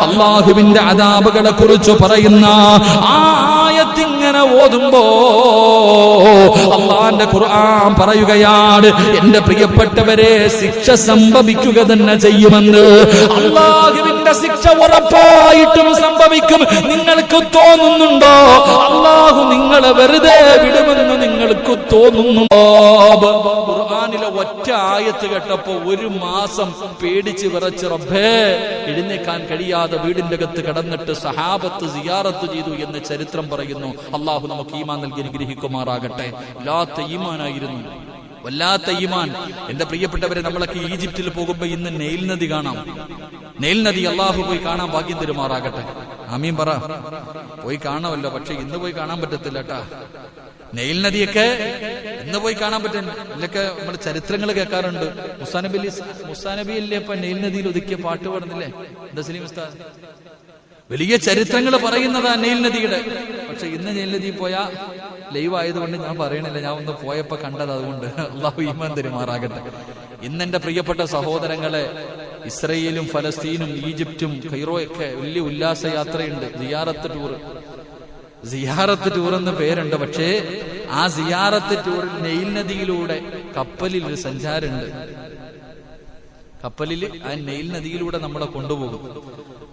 അല്ലാഹുവിന്റെ അദാബുകളെ കുറിച്ച് പറയുന്ന ആ ആയത്തിങ്ങനെ ഓതുമ്പോ അള്ളാന്റെ ഖുർആൻ പറയുകയാണ്, എന്റെ പ്രിയപ്പെട്ടവരെ, ശിക്ഷ സംഭവിക്കുക തന്നെ ചെയ്യുമെന്ന്. അള്ളാഹുവിന്റെ ശിക്ഷ ഉറപ്പായിട്ടും സംഭവിക്കും. നിങ്ങൾക്ക് തോന്നുന്നുണ്ടോ അള്ളാഹു നിങ്ങളെ വെറുതെ വിടുമെന്ന് നിങ്ങൾക്ക് തോന്നുന്നുണ്ടോ? ഖുർആനിലെ ഒറ്റ ആയത്ത് കേട്ടപ്പോ ഒരു മാസം പേടിച്ച് വിറച്ച് റബ്ബേ എഴുന്നേക്കാൻ കഴിയാതെ വീടിന്റെ അകത്ത് കടന്നിട്ട് സഹാബത്ത് സിയാറത്ത് ചെയ്തു എന്ന് ചരിത്രം പറയുന്നു. അള്ളാഹു നമുക്ക് ഈമാൻ നൽകി അനുഗ്രഹിക്കുമാറാകട്ടെ. വല്ലാത്ത ഈമാനായിരുന്നു, വല്ലാത്ത ഈമാൻ. എന്റെ പ്രിയപ്പെട്ടവരെ, നമ്മളൊക്കെ ഈജിപ്തിൽ പോകുമ്പോ ഇന്ന് നൈൽ നദി കാണാം. നൈൽ നദി അള്ളാഹു പോയി കാണാൻ ഭാഗ്യം തരുമാറാകട്ടെ. ആമീൻ പറ. പോയി കാണാമല്ലോ, പക്ഷെ ഇന്ന് പോയി കാണാൻ പറ്റത്തില്ല കേട്ടാ. നൈൽ നദിയൊക്കെ ഇന്ന് പോയി കാണാൻ പറ്റും. ഇതിലൊക്കെ നമ്മൾ ചരിത്രങ്ങൾ കേൾക്കാറുണ്ട്. മുസാനബിയല്ലേ ഇപ്പൊ നൈൽ നദിയിൽ ഒതുക്കിയ പാട്ട് പാടുന്നില്ലേ എന്താ സലീം ഉസ്താദ്? വലിയ ചരിത്രങ്ങൾ പറയുന്നതാ നൈൽ നദിയുടെ. പക്ഷെ ഇന്ന് നൈൽ നദി പോയാ ലൈവ് ആയതുകൊണ്ട് ഞാൻ പറയണില്ല, ഞാൻ ഒന്ന് പോയപ്പോ കണ്ടത്. അതുകൊണ്ട് അല്ലാഹു ഈമാൻ തരുമാറാകട്ടെ. ഇന്നെന്റെ പ്രിയപ്പെട്ട സഹോദരങ്ങളെ, ഇസ്രയേലും ഫലസ്തീനും ഈജിപ്തും കൈറോയൊക്കെ വലിയ ഉല്ലാസ യാത്രയുണ്ട്. സിയാറത്ത് ടൂർ എന്ന പേരുണ്ട്. പക്ഷേ ആ സിയാറത്ത് ടൂറിൽ നൈൽ നദിയിലൂടെ കപ്പലിൽ ഒരു സഞ്ചാരമുണ്ട്. കപ്പലിൽ ആ നൈൽ നദിയിലൂടെ നമ്മളെ കൊണ്ടുപോകും.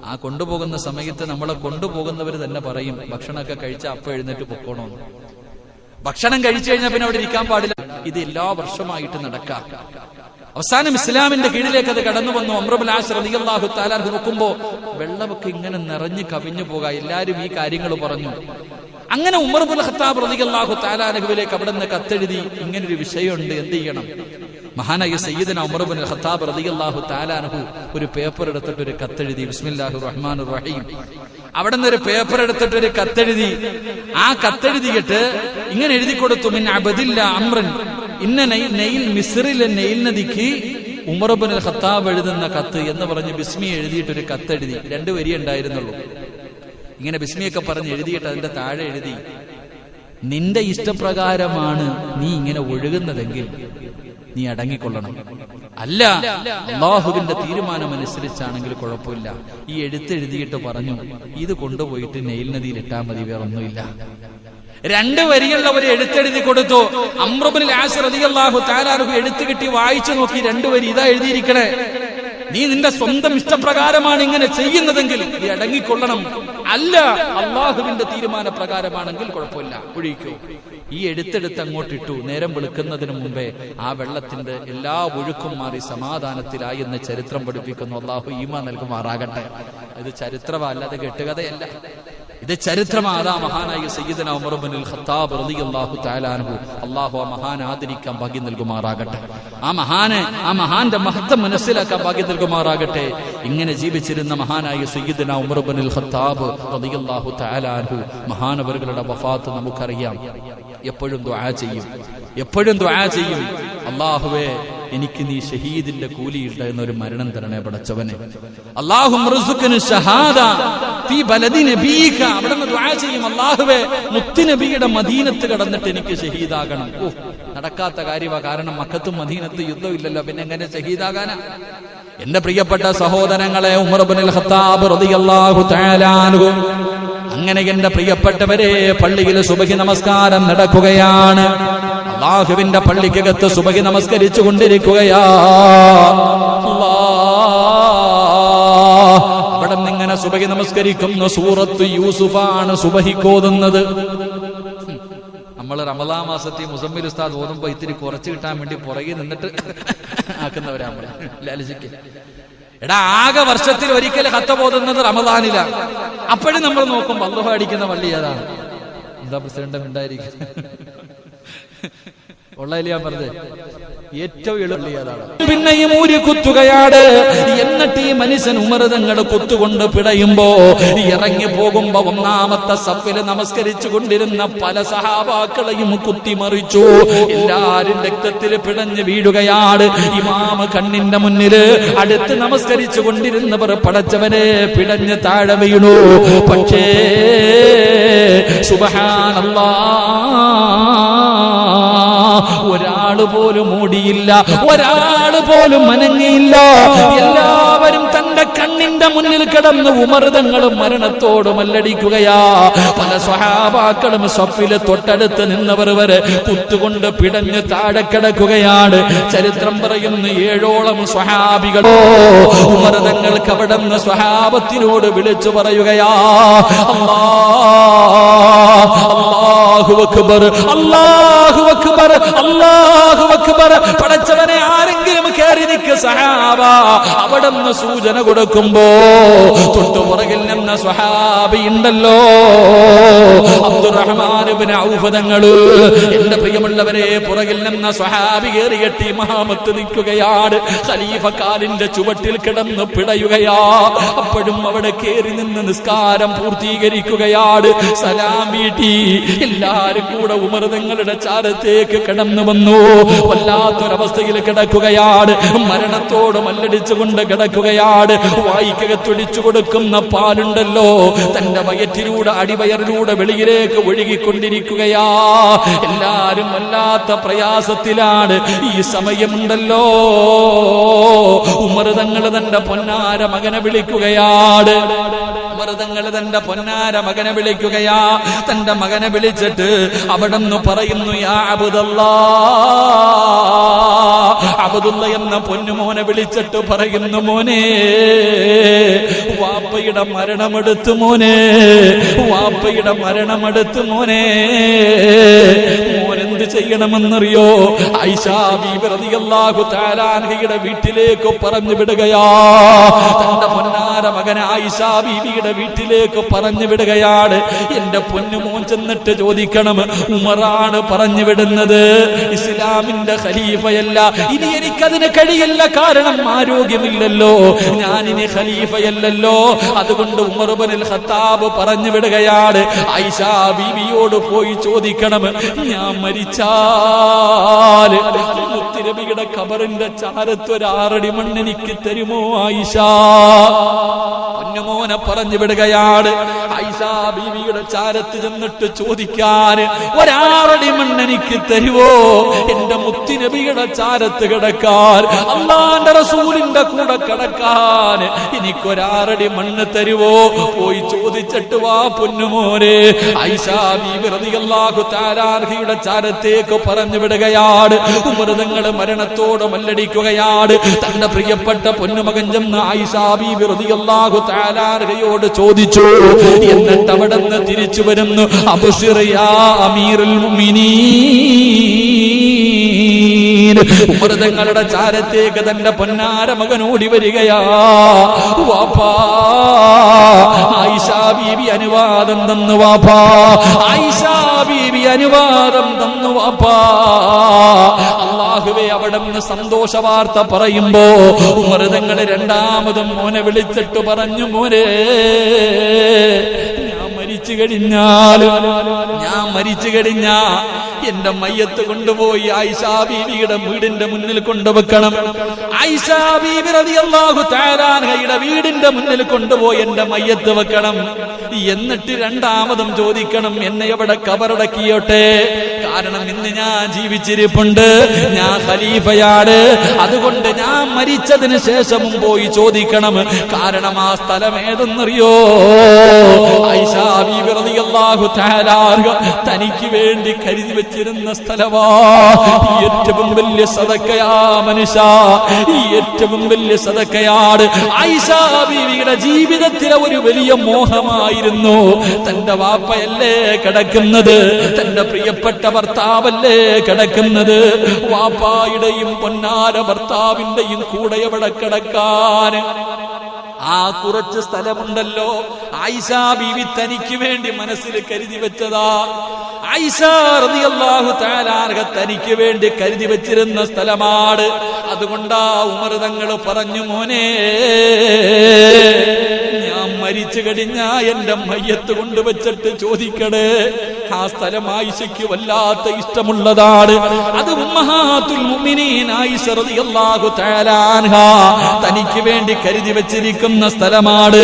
ആ കൊണ്ടുപോകുന്ന സമയത്ത് നമ്മളെ കൊണ്ടുപോകുന്നവർ തന്നെ പറയും, ഭക്ഷണമൊക്കെ കഴിച്ചാൽ അപ്പം എഴുന്നേറ്റ് പൊക്കോണമെന്ന്. ഭക്ഷണം കഴിച്ചു കഴിഞ്ഞാൽ പിന്നെ അവിടെ ഇരിക്കാൻ പാടില്ല. ഇത് എല്ലാ വർഷമായിട്ട് നടക്കാം. അവസാനം ഇസ്ലാമിന്റെ കീഴിലേക്ക് അത് കടന്നു വന്നു. ഉമർ ഇബ്നുൽ ആസ് റളിയല്ലാഹു തആല അൻഹു നോക്കുമ്പോ വെള്ളമൊക്കെ ഇങ്ങനെ നിറഞ്ഞു കവിഞ്ഞു പോകാം. എല്ലാരും ഈ കാര്യങ്ങൾ പറഞ്ഞു. അങ്ങനെ ഉമർ ഇബ്നുൽ ഖത്താബ് റളിയല്ലാഹു തആല അൻഹുവിലേക്ക് അവിടെ നിന്ന് കത്തെഴുതി, ഇങ്ങനൊരു വിഷയമുണ്ട്, എന്ത് ചെയ്യണം? മഹാനായ സയ്യിദന ഉമർ ഇബ്നുൽ ഖത്താബ് റളിയല്ലാഹു തആല അൻഹു ഒരു പേപ്പർ എടുത്തിട്ട് ഒരു കത്തെഴുതി. ബിസ്മില്ലാഹിർ റഹ്മാനിർ റഹീം. അവിടെ നിന്ന് ഒരു പേപ്പർ എടുത്തിട്ട് ഒരു കത്തെഴുതി. ആ കത്തെഴുതിയിട്ട് ഇങ്ങനെ എഴുതി കൊടുത്തു, മിൻ അബദില്ല അമ്രൻ ഇന്ന നെയിൽ മിസ്റിലെ നെയിൽ നദിക്ക് ഉമർ ഇബ്നുൽ ഖത്താബ് എഴുതുന്ന കത്ത് എന്ന് പറഞ്ഞ് ബിസ്മി എഴുതിയിട്ടൊരു കത്തെഴുതി. 2 വരി ഉണ്ടായിരുന്നുള്ളൂ. ഇങ്ങനെ ബിസ്മിയൊക്കെ പറഞ്ഞ് എഴുതിയിട്ട് അതിന്റെ താഴെ എഴുതി, നിന്റെ ഇഷ്ടപ്രകാരമാണ് നീ ഇങ്ങനെ ഒഴുകുന്നതെങ്കിൽ നീ അടങ്ങിക്കൊള്ളണം, അല്ല അല്ലാഹുവിന്റെ തീരുമാനം അനുസരിച്ചാണെങ്കിൽ കുഴപ്പമില്ല. ഈ എഴുത്തെഴുതിയിട്ട് പറഞ്ഞു, ഇത് കൊണ്ടുപോയിട്ട് നെയിൽ നദിയിൽ ഇട്ടാൽ മതി, വേറൊന്നുമില്ല. 2 വരിയുള്ള ഒരു എഴുത്തെഴുതി കൊടുത്തു. അംർ ഇബ്നുൽ ആസ് റളിയല്ലാഹു തആല അൻഹു എഴുത്ത് കിട്ടി വായിച്ചു നോക്കി, 2 വരി ഇതാ എഴുതിയിരിക്കണേ, നീ നിന്റെ സ്വന്തം ഇഷ്ടപ്രകാരമാണ് ഇങ്ങനെ ചെയ്യുന്നതെങ്കിൽ നീ അടങ്ങിക്കൊള്ളണം, അല്ല അള്ളാഹുവിന്റെ തീരുമാന പ്രകാരമാണെങ്കിൽ കുഴപ്പമില്ല, ഒഴിക്കൂ. ഈ എഴുത്തെടുത്ത് അങ്ങോട്ടിട്ടു. നേരം വെളുക്കുന്നതിന് മുമ്പേ ആ വെള്ളത്തിന്റെ എല്ലാ ഒഴുക്കും മാറി സമാധാനത്തിലായി എന്ന് ചരിത്രം പഠിപ്പിക്കുന്നു. അള്ളാഹു ഈമാൻ നൽകുമാറാകട്ടെ. ഇത് ചരിത്രമല്ലാതെ കെട്ടുകഥയല്ല, ഇത് ചരിത്രമാണ്. ആ മഹാനായ സയ്യിദുനാ ഉമർ ഇബ്നുൽ ഖത്താബ് റളിയല്ലാഹു തആല അൻഹു, അല്ലാഹു ആ മഹാനെ ആദരിക്കാൻ ഭാഗ്യം നൽകുമാറാകട്ടെ. ആ മഹാന്റെ മഹത്വം മനസ്സിലാക്കാൻ ഭാഗ്യം നൽകുമാറാകട്ടെ. ഇങ്ങനെ ജീവിച്ചിരുന്ന മഹാനായ സയ്യിദുനാ ഉമർ ഇബ്നുൽ ഖത്താബ് റളിയല്ലാഹു തആല അൻഹു മഹാനവറുകളുടെ വഫാത്ത് നമുക്കറിയാം. എപ്പോഴും ദുആ ചെയ്യും, അല്ലാഹുവേ എനിക്ക് നീ ഷഹീദിന്റെ കൂലിയിട്ട എന്നൊരു മരണം തരണേ പടച്ചവനെ. അല്ലാഹുമ്മർസുഖ്നി ഷഹാദ ഫീ ബലദി നബീക. അവിടുന്ന് ദുആ ചെയ്യും, അല്ലാഹുവേ മുത്തുനബിയുടെ മദീനത്ത് കടന്നിട്ട് എനിക്ക് ഷഹീദാകണം. നടക്കാത്ത കാര്യമാ, കാരണം മക്കത്തും മദീനത്തും യുദ്ധമില്ലല്ലോ, പിന്നെ എങ്ങനെ ഷഹീദാകാനാ? എന്റെ പ്രിയപ്പെട്ട സഹോദരങ്ങളെ, ഉമർ ഇബ്നുൽ ഖത്താബ് റളിയല്ലാഹു തആല അൻഹു, അങ്ങനെ എന്റെ പ്രിയപ്പെട്ടവരെ, പള്ളിയിൽ സുബഹി നമസ്കാരം നടക്കുകയാണ്. അല്ലാഹുവിന്റെ പള്ളിക്കകത്ത് സുബഹി നമസ്കരിച്ചു കൊണ്ടിരിക്കുകയാ. അവിടെ നിന്നിങ്ങനെ സുബഹി നമസ്കരിക്കുന്ന സൂറത്ത് യൂസുഫാണ് സുബഹിക്കോതുന്നത്. നമ്മൾ റമദാൻ മാസത്തിൽ മുസമ്മിൽ ഉസ്താദ് ഓതുമ്പോ ഇത്തിരി കുറച്ച് കിട്ടാൻ വേണ്ടി പുറകെ നിന്നിട്ട് ആക്കുന്നവരാ നമ്മൾ ലാലിജിക്ക്. എടാ, ആകെ വർഷത്തിൽ ഒരിക്കൽ ഖത്ത ഓതുന്നത് റമദാനില. അപ്പോഴും നമ്മൾ നോക്കും അല്ലാഹു അടിക്കുന്ന പള്ളി ഏതാണ്. എന്താ പ്രസിഡന്റ് ഉണ്ടായിരിക്കും ഉള്ളതിൽ ഞാൻ പറഞ്ഞത് ഏറ്റവും എളുപ്പമാണ്. പിന്നെയും ഊരി കുത്തുകയാണ്. എന്നിട്ട് ഈ മനുഷ്യൻ ഉമർ തങ്ങൾ കുത്തുകൊണ്ട് പിടയുമ്പോ ഇറങ്ങി പോകുമ്പോ ഒന്നാമത്തെ സഫിൽ നമസ്കരിച്ചു കൊണ്ടിരുന്ന പല സഹാബാക്കളെയും കുത്തിമറിച്ചു. എല്ലാരും രക്തത്തിൽ പിടഞ്ഞു വീഴുകയാണ്. ഇമാമ കണ്ണിന്റെ മുന്നില് അടുത്ത് നമസ്കരിച്ചു കൊണ്ടിരുന്നവർ പടച്ചവനെ പിടഞ്ഞ് താഴെ വീണു. പക്ഷേ സുബ്ഹാനല്ലാഹ്, ഒരാള് പോലും ഓടിയില്ല, ഒരാള് പോലും അനങ്ങിയില്ല. എല്ലാവരും തന്റെ കണ്ണിന്റെ മുന്നിൽ കിടന്ന് ഉമർ തങ്ങൾ മരണത്തോട് മല്ലടിക്കുകയാ. പല സ്വഹാബാക്കളും സഫില് തൊട്ടടുത്ത് നിന്നവർ വരെ കുത്തുകൊണ്ട് പിടഞ്ഞ് താഴെ കിടക്കുകയാണ്. ചരിത്രം പറയുന്നു 7ഓളം സ്വഹാബികളോ ഉമർ തങ്ങൾക്ക് അവിടെ നിന്ന് സ്വഹാബത്തിനോട് വിളിച്ചു പറയുകയാ, അല്ലാഹു അക്ബർ, അല്ലാഹു അക്ബർ, അല്ലാഹു അക്ബർ. പടച്ചവനെ, ആരെങ്കിലും കയറി നിൽക്ക് സഹാബ. അവിടെ നിന്ന് സൂചന കൊടുക്കുമ്പോ തൊട്ടുപുറകിൽ നിന്ന സ്വഹാബി ഉണ്ടല്ലോ, അബ്ദുറഹ്മാൻ ഇബ്നു ഔഫ് തങ്ങള്. എന്റെ പ്രിയമുള്ളവരെ, പുറകിൽ നിന്ന സ്വഹാബി കയറിയിട്ട് ഇമാമത്ത് നിൽക്കുകയാണ്. ഖലീഫ കാലിന്റെ ചുവട്ടിൽ കിടന്ന് പിടയുകയാ. അപ്പോഴും അവിടെ കയറി നിന്ന് നിസ്കാരം പൂർത്തീകരിക്കുകയാണ്. സലാം വീട്ടി എല്ലാരും കൂടെ ഉമർ തങ്ങളുടെ ചാരത്തേക്ക് കിടന്നു വന്നു. വല്ലാത്തൊരവസ്ഥയിൽ കിടക്കുകയാണ്. മരണത്തോട് മല്ലടിച്ചുകൊണ്ട് കിടക്കുകയാണ്. വായിക്കകത്തൊഴിച്ചു കൊടുക്കുന്ന പാലുണ്ടല്ലോ, തന്റെ വയറ്റിലൂടെ അടിവയറിലൂടെ വെളിയിലേക്ക് ഒഴുകിക്കൊണ്ടിരിക്കുകയാ. എല്ലാരും വല്ലാത്ത പ്രയാസത്തിലാണ്. ഈ സമയമുണ്ടല്ലോ, ഉമർ തങ്ങൾ തന്റെ പൊന്നാര മകനെ വിളിക്കുകയാണ്. ഉമർ തങ്ങൾ തന്റെ പൊന്നാര മകനെ വിളിക്കുകയാ. തന്റെ മകനെ വിളിച്ചിട്ട് അവിടെ നിന്ന് പറയുന്നു, യാ അബ്ദുള്ള എന്ന പൊന്നുമോനെ വിളിച്ചിട്ട് പറയുന്നു, മോനെ, വാപ്പയുടെ മരണമെടുത്തു മോനെ, വാപ്പയുടെ മരണമെടുത്തു മോനെ. മോൻ എന്ത് ചെയ്യണമെന്നറിയോ? ആയിഷാ ബീബി റളിയല്ലാഹു തആല അൻഹയുടെ വീട്ടിലേക്ക് പറഞ്ഞു വിടുകയാ. തന്റെ പൊന്നാര മകനെ ആയിഷാ ബീബിയുടെ വീട്ടിലേക്ക് പറഞ്ഞു വിടുകയാണ്. എന്റെ പൊന്നുമോൻ ചെന്നിട്ട് ചോദിക്കണം, ഉമറാണ് പറഞ്ഞു വിടുന്നത്, ഇസ്ലാമിന്റെ ഖലീഫയല്ല. ഇനി എനിക്കതിന് കഴിയില്ല, കാരണം ആരോഗ്യമില്ലല്ലോ, ഞാനിനി ഖലീഫയല്ലല്ലോ. അതുകൊണ്ട് ഉമർ ഇബ്നുൽ ഖത്താബ് പറഞ്ഞു വിടുകയാണ്, ആയിഷാ ബീവിയോട് പോയി ചോദിക്കണം, ഞാൻ മരിച്ചാൽ മുത്തുനബിയുടെ ഖബറിന്റെ ചാരത്ത് ഒരു 6 അടി മണ്ണ് എനിക്ക് തരുമോ ആയിഷാ? പൊന്നുമോനെ പറഞ്ഞു വിടുകയാണ്. ആയിഷാ ബീവിയുടെ ചാരത്ത് ചെന്നിട്ട് ചോദിക്കാൻ, ഒരു 6 അടി മണ്ണ് എനിക്ക് തരുവോ എന്റെ മുത്തുനബിയുടെ ചാരത്ത് കിടക്കാൻ, അല്ലാഹുവിന്റെ റസൂലിന്റെ കൂടെ കിടക്കാൻ എനിക്കൊരു 6 അടി മണ്ണ് തരുവോ? പോയി ചോദിച്ചിട്ട് വാ പൊന്നുമോനെ. ആയിഷാ ബീബി റളിയല്ലാഹു തആല അൻഹയുടെ ചാരത്തേക്ക് പറഞ്ഞു വിടുകയാണ്. ഉമർ തങ്ങൾ മരണത്തോട് മല്ലടിക്കുകയാണ്. തന്റെ പ്രിയപ്പെട്ട പൊന്നുമകൻ ചെന്ന് ആയിഷാ ബീബി റളിയല്ലാഹു തആല അൻഹയോട് ചോദിച്ചു. എന്നിട്ട് അവിടെ നിന്ന് തിരിച്ചു വരുന്നു, അബ്ശിർ യാ അമീറുൽ മുഅ്മിനീൻ. ഉമർ തങ്ങളുടെ ചാരത്തേക്ക് തന്റെ പൊന്നാര മകൻ ഓടി വരികയാ. വാപ്പാ, ആയിഷാ ബീബി അനുവാദം തന്നു വാപ്പാ, ആയിഷാ ബീബി അനുവാദം തന്നു വാപ്പാ. അല്ലാഹുവേ, അവിടെ നിന്ന് സന്തോഷ വാർത്ത പറയുമ്പോ ഉമർ തങ്ങൾ രണ്ടാമതും മോനെ വിളിച്ചിട്ട് പറഞ്ഞു, മോനെ, ഞാൻ മരിച്ചു കഴിഞ്ഞാ എന്റെ മയ്യത്ത് കൊണ്ടുപോയി ആയിഷാ ബീവിയുടെ വീടിന്റെ മുന്നിൽ കൊണ്ടുവെക്കണം. ആയിഷാ ബീബി റളിയല്ലാഹു തആല അൻഹയുടെ വീടിന്റെ മുന്നിൽ കൊണ്ടുപോയി എന്റെ മയ്യത്ത് വെക്കണം. എന്നിട്ട് രണ്ടാമതും ചോദിക്കണം, എന്നെ എവിടെ കബറടക്കിയോട്ടെ, കാരണം ഇന്ന് ഞാൻ ജീവിച്ചിരിപ്പുണ്ട്, ഞാൻ ഖലീഫയാണ്. അതുകൊണ്ട് ഞാൻ മരിച്ചതിന് ശേഷവും പോയി ചോദിക്കണം, കാരണം ആ സ്ഥലം ഏതെന്നറിയോ? ആയിഷാ ബീബി റളിയല്ലാഹു തആല തനിക്ക് വേണ്ടി കരുതി വെച്ചിരുന്ന സ്ഥലമാ. ഏറ്റവും വലിയ സദക്കയാ മനുഷ്യ, ഏറ്റവും വലിയ സദക്കയാണ്. ആയിഷാ ബീവിയുടെ ജീവിതത്തിലെ ഒരു വലിയ മോഹമായിരുന്നു, തന്റെ വാപ്പയല്ലേ കിടക്കുന്നത്, തന്റെ പ്രിയപ്പെട്ട ഭർത്താവല്ലേ കിടക്കുന്നത്, വാപ്പായുടെയും പൊന്നാര ഭർത്താവിന്റെയും കൂടെ എവിടെ കിടക്കാൻ? ആ കുറച്ച് സ്ഥലമുണ്ടല്ലോ, ആയിഷാ ബീവി തനിക്ക് വേണ്ടി മനസ്സിൽ കരുതി വെച്ചതാ. ആയിഷാ റളിയല്ലാഹു തആല അൻഹ തനിക്ക് വേണ്ടി കരുതി വെച്ചിരുന്ന സ്ഥലമാണ്. അതുകൊണ്ടാ ഉമർ തങ്ങൾ പറഞ്ഞു, മോനെ, ഞാൻ മരിച്ചു കഴിഞ്ഞാ എന്റെ മയ്യത്ത് കൊണ്ടുവച്ചിട്ട് ചോദിക്കണേ. ആ സ്ഥലം ആയിഷയ്ക്ക് വല്ലാത്ത ഇഷ്ടമുള്ളതാണ്. അത് ഉമ്മഹാത്തുൽ മുഅ്മിനീൻ ആയിഷ റളിയല്ലാഹു തആല അൻഹ തനിക്ക് വേണ്ടി കരുതി വെച്ചിരിക്കുന്ന സ്ഥലമാണ്.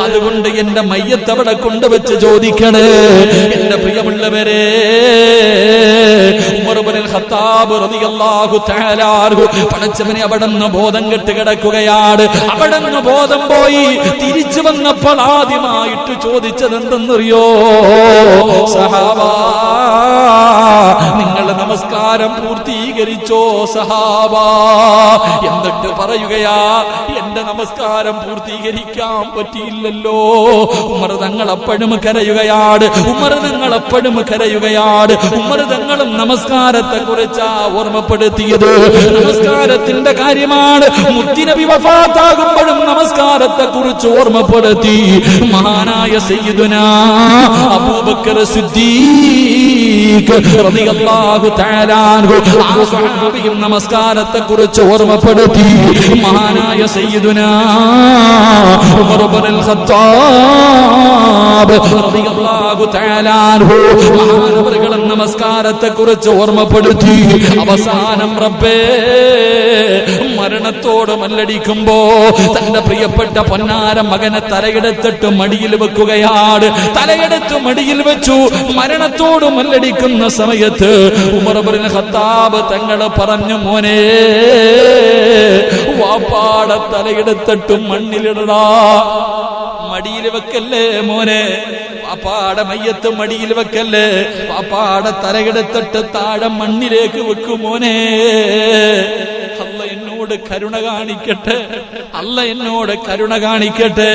അതുകൊണ്ട് എന്റെ മയ്യത്ത് അവിടെ കൊണ്ടുവച്ച് ചോദിക്കണേ. എന്റെ പ്രിയമുള്ളവരെ, ഉമർ ഇബ്നുൽ ഖത്താബ് റളിയല്ലാഹു തആല അൻഹു പടച്ചവനെ അവിടെ നിന്ന് ബോധം കെട്ട് കിടക്കുകയാണ്. അവിടെ നിന്ന് ബോധം പോയി തിരിച്ചു വന്നപ്പോൾ ആദ്യമായിട്ട് ചോദിച്ചത് എന്തെന്നറിയോ? സഹാബാ, നിങ്ങൾ നമസ്കാരം പൂർത്തീകരിച്ചോ സഹാബാ? എന്നിട്ട് പറയുകയാ, എന്റെ നമസ്കാരം പൂർത്തീകരിക്കാൻ പറ്റിയില്ലല്ലോ. ഉമർ തങ്ങൾ അപ്പോഴും കരയുകയാണ്, ഉമർ തങ്ങൾ അപ്പോഴും കരയുകയാണ്. ഉമർ തങ്ങളും നമസ്കാരത്തെ കുറിച്ചാ ഓർമ്മപ്പെടുത്തിയത്. നമസ്കാരത്തിന്റെ കാര്യമാണ്. മുത്തുനബി വഫാത്താകുമ്പോഴും നമസ്കാരത്തെ കുറിച്ച് ഓർമ്മപ്പെടുത്തി. മഹാനായ സയ്യിദുനാ അബൂബക്കർ സിദ്ദീഖ് റളിയല്ലാഹു തആല അൻഹു ആ സ്വഹാബിയും നമസ്കാരത്തെ കുറിച്ച് ഓർമ്മപ്പെടുത്തി. മഹാനായ സയ്യിദുനാ ഉമർ ഇബ്നുൽ ഖത്താബ് റളിയല്ലാഹു തആല അൻഹു മഹാനവറുകളും നമസ്കാരത്തെ കുറിച്ച് ഓർമ്മപ്പെടുത്തി. അവസാനം റബ്ബേ മരണത്തോട് മല്ലടിക്കുമ്പോ തന്റെ പ്രിയപ്പെട്ട പൊന്നാര മകനെ തലയെടുത്തിട്ട് മടിയിൽ വെക്കുകയാണ്. തലയെടുത്ത് മടിയിൽ വെച്ചു. മരണത്തോട് മല്ലടിക്കുന്ന സമയത്ത് ഉമർ ഇബ്നുൽ ഖത്താബ് തങ്ങൾ പറഞ്ഞു, മോനെ, വാപ്പാടെ തലയെടുത്തിട്ട് മണ്ണിലിടടാ, മടിയിൽ വെക്കല്ലേ മോനെ, വാപ്പാടെ മയ്യത്ത് മടിയിൽ വെക്കല്ലേ, വാപ്പാടെ തലയെടുത്തിട്ട് താഴെ മണ്ണിലേക്ക് വെക്കും മോനെ. അല്ല എന്നോട് കരുണ കാണിക്കട്ടെ, അല്ല എന്നോട് കരുണ കാണിക്കട്ടെ.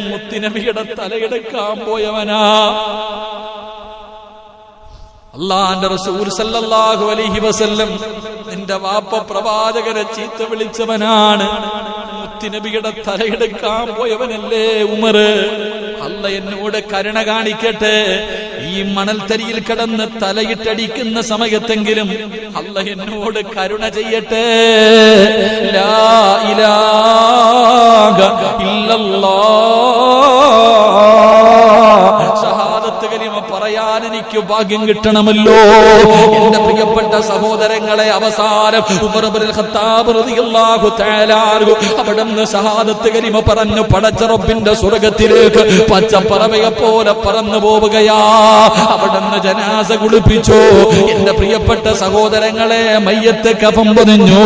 മുത്തുനബിയുടെ തലയെടുക്കാൻ പോയവനാ. അല്ലാഹുവിന്റെ റസൂൽ സല്ലല്ലാഹു അലൈഹി വസല്ലം നിന്റെ വാപ്പ പ്രവാചകനെ ചീത്ത വിളിച്ചവനാണ്, മുത്തുനബിയുടെ തലയെടുക്കാൻ പോയവനല്ലേ ഉമർ. അല്ല എന്നോട് കരുണ കാണിക്കട്ടെ, ഈ മണൽത്തരിയിൽ കിടന്ന് തലയിട്ടടിക്കുന്ന സമയത്തെങ്കിലും അല്ല എന്നോട് കരുണ ചെയ്യട്ടെ. ലാ ഇലാഹ ഇല്ലല്ലാഹ്, ഷഹാദത്ത് കലിമ പറയാൻ എനിക്ക് ഭാഗ്യം കിട്ടണമല്ലോ. എന്റെ പ്രിയപ്പെട്ട സഹോദരങ്ങളെ, അവസാനം ഉമർ ഇബ്നുൽ ഖത്താബ് റളിയല്ലാഹു തആല അൻഹു അവിടുന്ന് ഷഹാദത്ത് കലിമ പറഞ്ഞു പടച്ച റബ്ബിന്റെ സ്വർഗ്ഗത്തിലേക്ക് പച്ചപ്പറവയെ പോലെ പറന്നു പോവുകയാ. അവിടുന്ന് ജനാസ കുളിപ്പിച്ചു. എന്റെ പ്രിയപ്പെട്ട സഹോദരങ്ങളെ, മയ്യത്ത് കഫൻ പൊതിഞ്ഞു.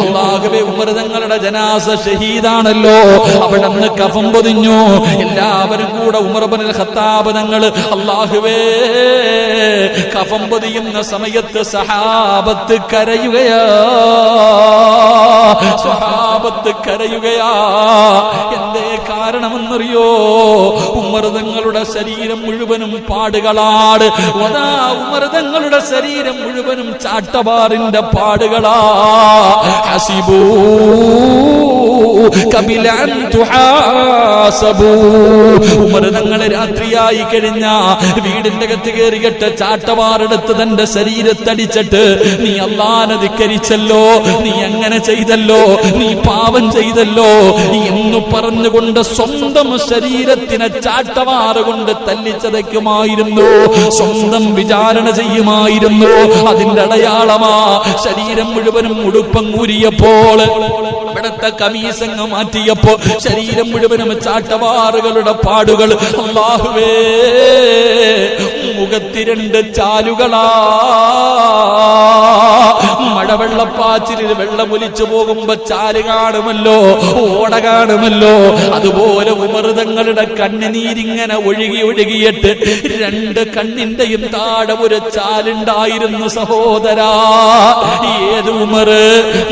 അല്ലാഹുവേ, ഉമർ തങ്ങളുടെ ജനാസ ഷഹീദാണല്ലോ. അവിടുന്ന് കഫൻ പൊതിഞ്ഞു. എല്ലാവരും കൂടെ ഉമർ ഇബ്നുൽ ഖത്താബ് തങ്ങൾ അല്ലാഹുവേ കഫൻ പൊതിയുന്ന സമയത്ത് സഹാബത്ത് കരയുകയാ, സഹാബത്ത് കരയുകയാ. എന്തേ കാരണമെന്നറിയോ? ഉമർ തങ്ങളുടെ ശരീരം മുഴുവനും പാടുകളാണ്. അതാ ഉമർ തങ്ങളുടെ ശരീരം മുഴുവനും ചാട്ടവാറിന്റെ പാടുകളാ. ഹസിബൂ ഖബല അൻ തുഹാസബൂ. ഉമർ തങ്ങളെ രാത്രിയായി കഴിഞ്ഞ വീടിന്റെ അകത്ത് കയറിയിട്ട് ചാട്ടവാറെടുത്ത് തന്റെ ശരീരത്തടിച്ചിട്ട്, നീ അല്ലാഹനെ ധിക്കരിച്ചല്ലോ, നീ അങ്ങനെ ചെയ്തല്ലോ, നീ പാപം ചെയ്തല്ലോ എന്ന് പറഞ്ഞുകൊണ്ട് സ്വന്തം ശരീരത്തിനെ ചാട്ടവാറ് കൊണ്ട് തല്ലിച്ചതയ്ക്കുമായിരുന്നു, സ്വന്തം വിചാരണ ചെയ്യുമായിരുന്നു. അതിന്റെ അടയാളമാ ശരീരം മുഴുവനും ഉടുപ്പം കൂരിയപ്പോൾ, ഇവിടത്തെ കമീസങ്ങ് മാറ്റിയപ്പോ ശരീരം മുഴുവനും ചാട്ടവാറുകളുടെ പാടുകൾ. അല്ലാഹുവേ, മുഖത്തിരണ്ട് ചാലുകളാ. മഴവെള്ളപ്പാച്ചിലിൽ വെള്ളമൊലിച്ചു പോകുമ്പോ ചാല് കാണുമല്ലോ, ഓട കാണുമല്ലോ. അതുപോലെ ഉമർ തങ്ങളുടെ കണ്ണുനീരിങ്ങനെ ഒഴുകി ഒഴുകിയിട്ട് രണ്ട് കണ്ണിന്റെയും താഴെ ഒരു ചാലുണ്ടായിരുന്നു സഹോദരാ. ഏത് ഉമർ?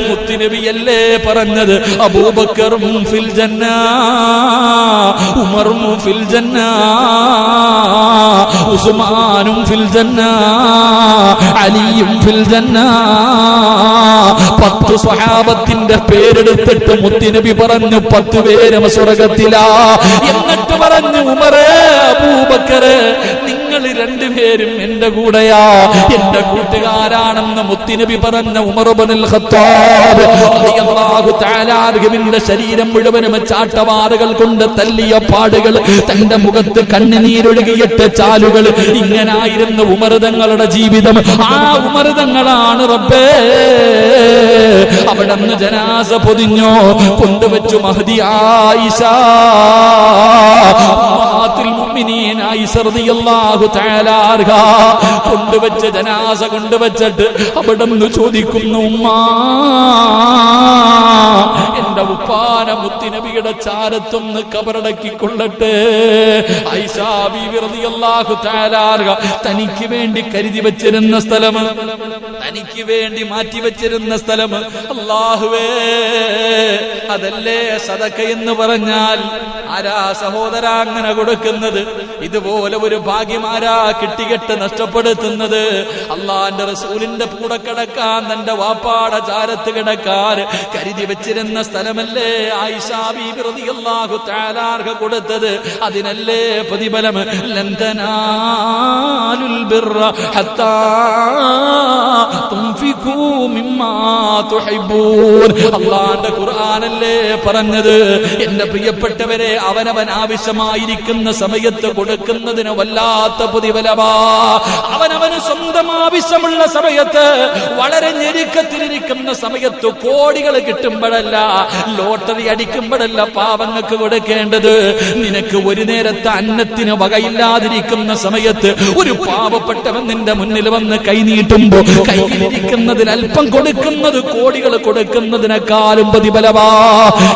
മുത്തുനബിയല്ലേ പറഞ്ഞത്, അബൂബക്കറും ഫിൽ ജന്ന, ഉമറും ഫിൽ ജന്ന, ഉസ്മാനും ഫിൽ ജന്ന, അലിയും ഫിൽ ജന്ന. 10 സ്വഹാബത്തിന്റെ പേരെടുത്തിട്ട് മുത്തുനബി പറഞ്ഞു 10 പേരും സ്വർഗ്ഗത്തിലാ. എന്നിട്ട് പറഞ്ഞു, ഉമറേ, അബൂബക്കറ്, നിങ്ങൾ രണ്ടുപേരും എന്റെ കൂടെയാ, എന്റെ കൂട്ടുകാരാണെന്ന് മുത്തുനബി പറഞ്ഞ ഉമർ ഇബ്നുൽ ഖത്താബ് റളിയല്ലാഹു തആല അൻഹുവിന്റെ ശരീരം മുഴുവനും ചാട്ടവാറുകൾ കൊണ്ട് തല്ലിയ പാടുകൾ, തന്റെ മുഖത്ത് കണ്ണുനീരൊഴുകിയിട്ട് ചാലുകൾ. ഇങ്ങനായിരുന്നു ഉമർ തങ്ങളുടെ ജീവിതം. ആ ഉമർ തങ്ങളാണ് റബ്ബേ അവിടുന്ന് ജനാസ പൊതിഞ്ഞു കൊണ്ടുവച്ചു. മഹ്ദി ആയിഷ, ഉമ്മഹാത്തുൽ മുഅ്മിനീൻ ആയിഷ റളിയല്ലാഹു തആല അൻഹ കൊണ്ടുവച്ച ജനാസ കൊണ്ടുവച്ചിട്ട് അവിടുന്ന് ചോദിക്കുന്നു, ഉമ്മാ, എന്റെ ഉപ്പാന മുത്തുനബിയുടെ ചാരത്തൊന്ന് കബറടക്കിക്കൊള്ളട്ടെ. ആയിഷ ബീവി റളിയല്ലാഹു തആല അൻഹ തനിക്ക് വേണ്ടി കരുതി വെച്ചിരുന്ന സ്ഥലം, തനിക്ക് വേണ്ടി മാറ്റി വെച്ചിരുന്ന സ്ഥലം, അല്ലാഹുവേ, അതല്ലേ സദഖ എന്ന് പറഞ്ഞാൽ. ആരാ സഹോദര അങ്ങനെ കൊടുക്കുന്നത്? ഇതുപോലെ ഒരു ഭാഗ്യമാരാ കിട്ടികെട്ട് നഷ്ടപ്പെടുത്തുന്നത്? അള്ളാന്റെ റസൂലിന്റെ കൂടെ കിടക്കാൻ, തന്റെ വാപ്പാടെ ചാരത്ത് കിടക്കാൻ കരുതി വെച്ചിരുന്ന സ്ഥലമല്ലേ ആയിഷ ബീബി റളിയല്ലാഹു തആല അൻഹ കൊടുത്തത്? അതിനല്ലേ പ്രതിഫലം. ലൻ തനാലുൽ ബിർറ ഹത്താ തുൻഫിഖൂ മിമ്മാ തുഹിബ്ബൂൻ. അല്ലാഹുവിന്റെ ഖുർആനല്ലേ പറഞ്ഞത്? എന്റെ പ്രിയപ്പെട്ടവരെ, അവനവൻ ആവശ്യമായിരിക്കുന്ന സമയത്ത് കൊടുക്കുന്നതിന് വല്ലാത്ത പ്രതിഫലമാ. അവനവന് സ്വന്തം ആവശ്യമുള്ള സമയത്ത്, വളരെ ഞെരുക്കത്തിലിരിക്കുന്ന സമയത്ത് കോടികൾ കിട്ടുമ്പോഴല്ല, ലോട്ടറി അടിക്കുമ്പോഴല്ല പാവങ്ങൾക്ക് കൊടുക്കേണ്ടത്. നിനക്ക് ഒരു നേരത്തെ അന്നത്തിന് വകയില്ലാതിരിക്കുന്ന സമയത്ത് ഒരു പാവപ്പെട്ടവൻ നിന്റെ മുന്നിൽ വന്ന് കൈനീട്ടുമ്പോ കയ്യിലിരിക്കുന്നതിൽ അല്പം കൊടുക്കുന്നത് കോടികൾ കൊടുക്കുന്നതിനേക്കാളും പ്രതിഫലമാ.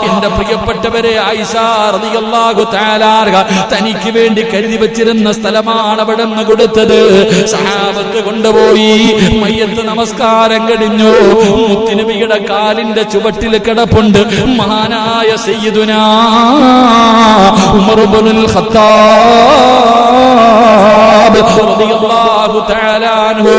എന്റെ പ്രിയപ്പെട്ടവരെ, ആയിഷ റളിയല്ലാഹു തആല അൻഹ തനിക്ക് വേണ്ടി കരുതി വെച്ചിരുന്ന സ്ഥലമാണ് അവിടെ നിന്ന് കൊടുത്തത്. സഹാബത്ത് കൊണ്ടുപോയി. മയ്യത്ത് നമസ്കാരം കഴിഞ്ഞു. മുത്തുനബിയുടെ കാലിന്റെ ചുവട്ടിൽ കിടപ്പുണ്ട്. മഹാനായ സയ്യിദുനാ ഉമർ ഇബ്നുൽ ഖത്താബ് റളിയല്ലാഹു തആല അൻഹു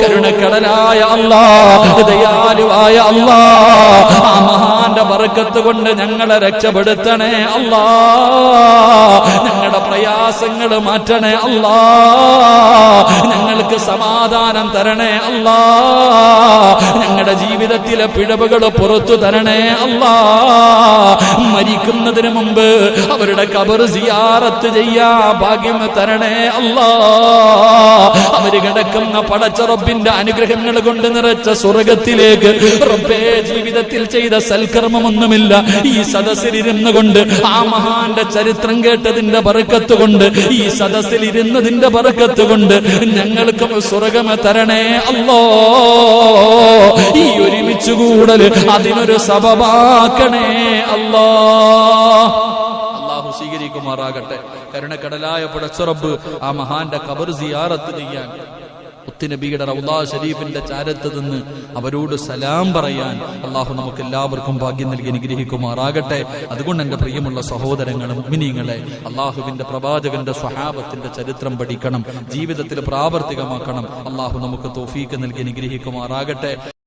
കരുണക്കടലായ അല്ലാഹ്, ദയാലുവായ അല്ലാഹ്, ആ മഹാന്റെ ബർക്കത്ത് കൊണ്ട് ഞങ്ങളെ രക്ഷപ്പെടുത്തണേ അല്ലാഹ്, ഞങ്ങളുടെ പ്രയാസങ്ങൾ മാറ്റണേ അല്ലാഹ്, ഞങ്ങൾക്ക് സമാധാനം തരണേ അല്ലാഹ്, ഞങ്ങളുടെ ജീവിതത്തിലെ പിഴവുകൾ പുറത്തു തരണേ അല്ലാഹ്, മരിക്കുന്നതിന് മുമ്പ് അവരുടെ ഖബർ സിയാറത്ത് ചെയ്യാ ഭാഗ്യം തരണേ അല്ലാഹ്, അവര് കിടക്കുന്ന പടച്ച റബ്ബിന്റെ അനുഗ്രഹങ്ങൾ കൊണ്ട് നിറച്ച സ്വർഗത്തിലേക്ക് റബ്ബേ ജീവിതത്തിൽ ചെയ്ത സൽക്കർമ്മമൊന്നുമില്ല, ഈ സദസ്സിൽ ഇരുന്നു കൊണ്ട് ആ മഹാന്റെ ചരിത്രം കേട്ടതിന്റെ ബർക്കത്ത് കൊണ്ട്, ഈ സദസ്സിൽ ഇരുന്നതിന്റെ ബർക്കത്ത് കൊണ്ട് ഞങ്ങൾക്കും സ്വർഗം തരണേ അല്ലാഹ്, ഈ ഒരുമിച്ച് കൂടൽ അതിനൊരു സബബാക്കണേ അല്ലാഹ്. അല്ലാഹു സ്വീകരിക്കുമാറാകട്ടെ. കരുണക്കടലായ പടച്ച റബ്ബ് ആ മഹാന്റെ ഖബർ സിയാറത്ത് ചെയ്യാൻ, മുത്തുനബിയുടെ റൗളാ ഷരീഫിന്റെ ചാരത്ത് നിന്ന് അവരോട് സലാം പറയാൻ അള്ളാഹു നമുക്ക് എല്ലാവർക്കും ഭാഗ്യം നൽകി അനുഗ്രഹിക്കുമാറാകട്ടെ. അതുകൊണ്ട് എന്റെ പ്രിയമുള്ള സഹോദരങ്ങളും മുഅ്മിനീങ്ങളെ, അള്ളാഹുവിന്റെ പ്രവാചകന്റെ സ്വഹാബത്തിന്റെ ചരിത്രം പഠിക്കണം, ജീവിതത്തിൽ പ്രാവർത്തികമാക്കണം. അള്ളാഹു നമുക്ക് തൗഫീഖ് നൽകി അനുഗ്രഹിക്കുമാറാകട്ടെ.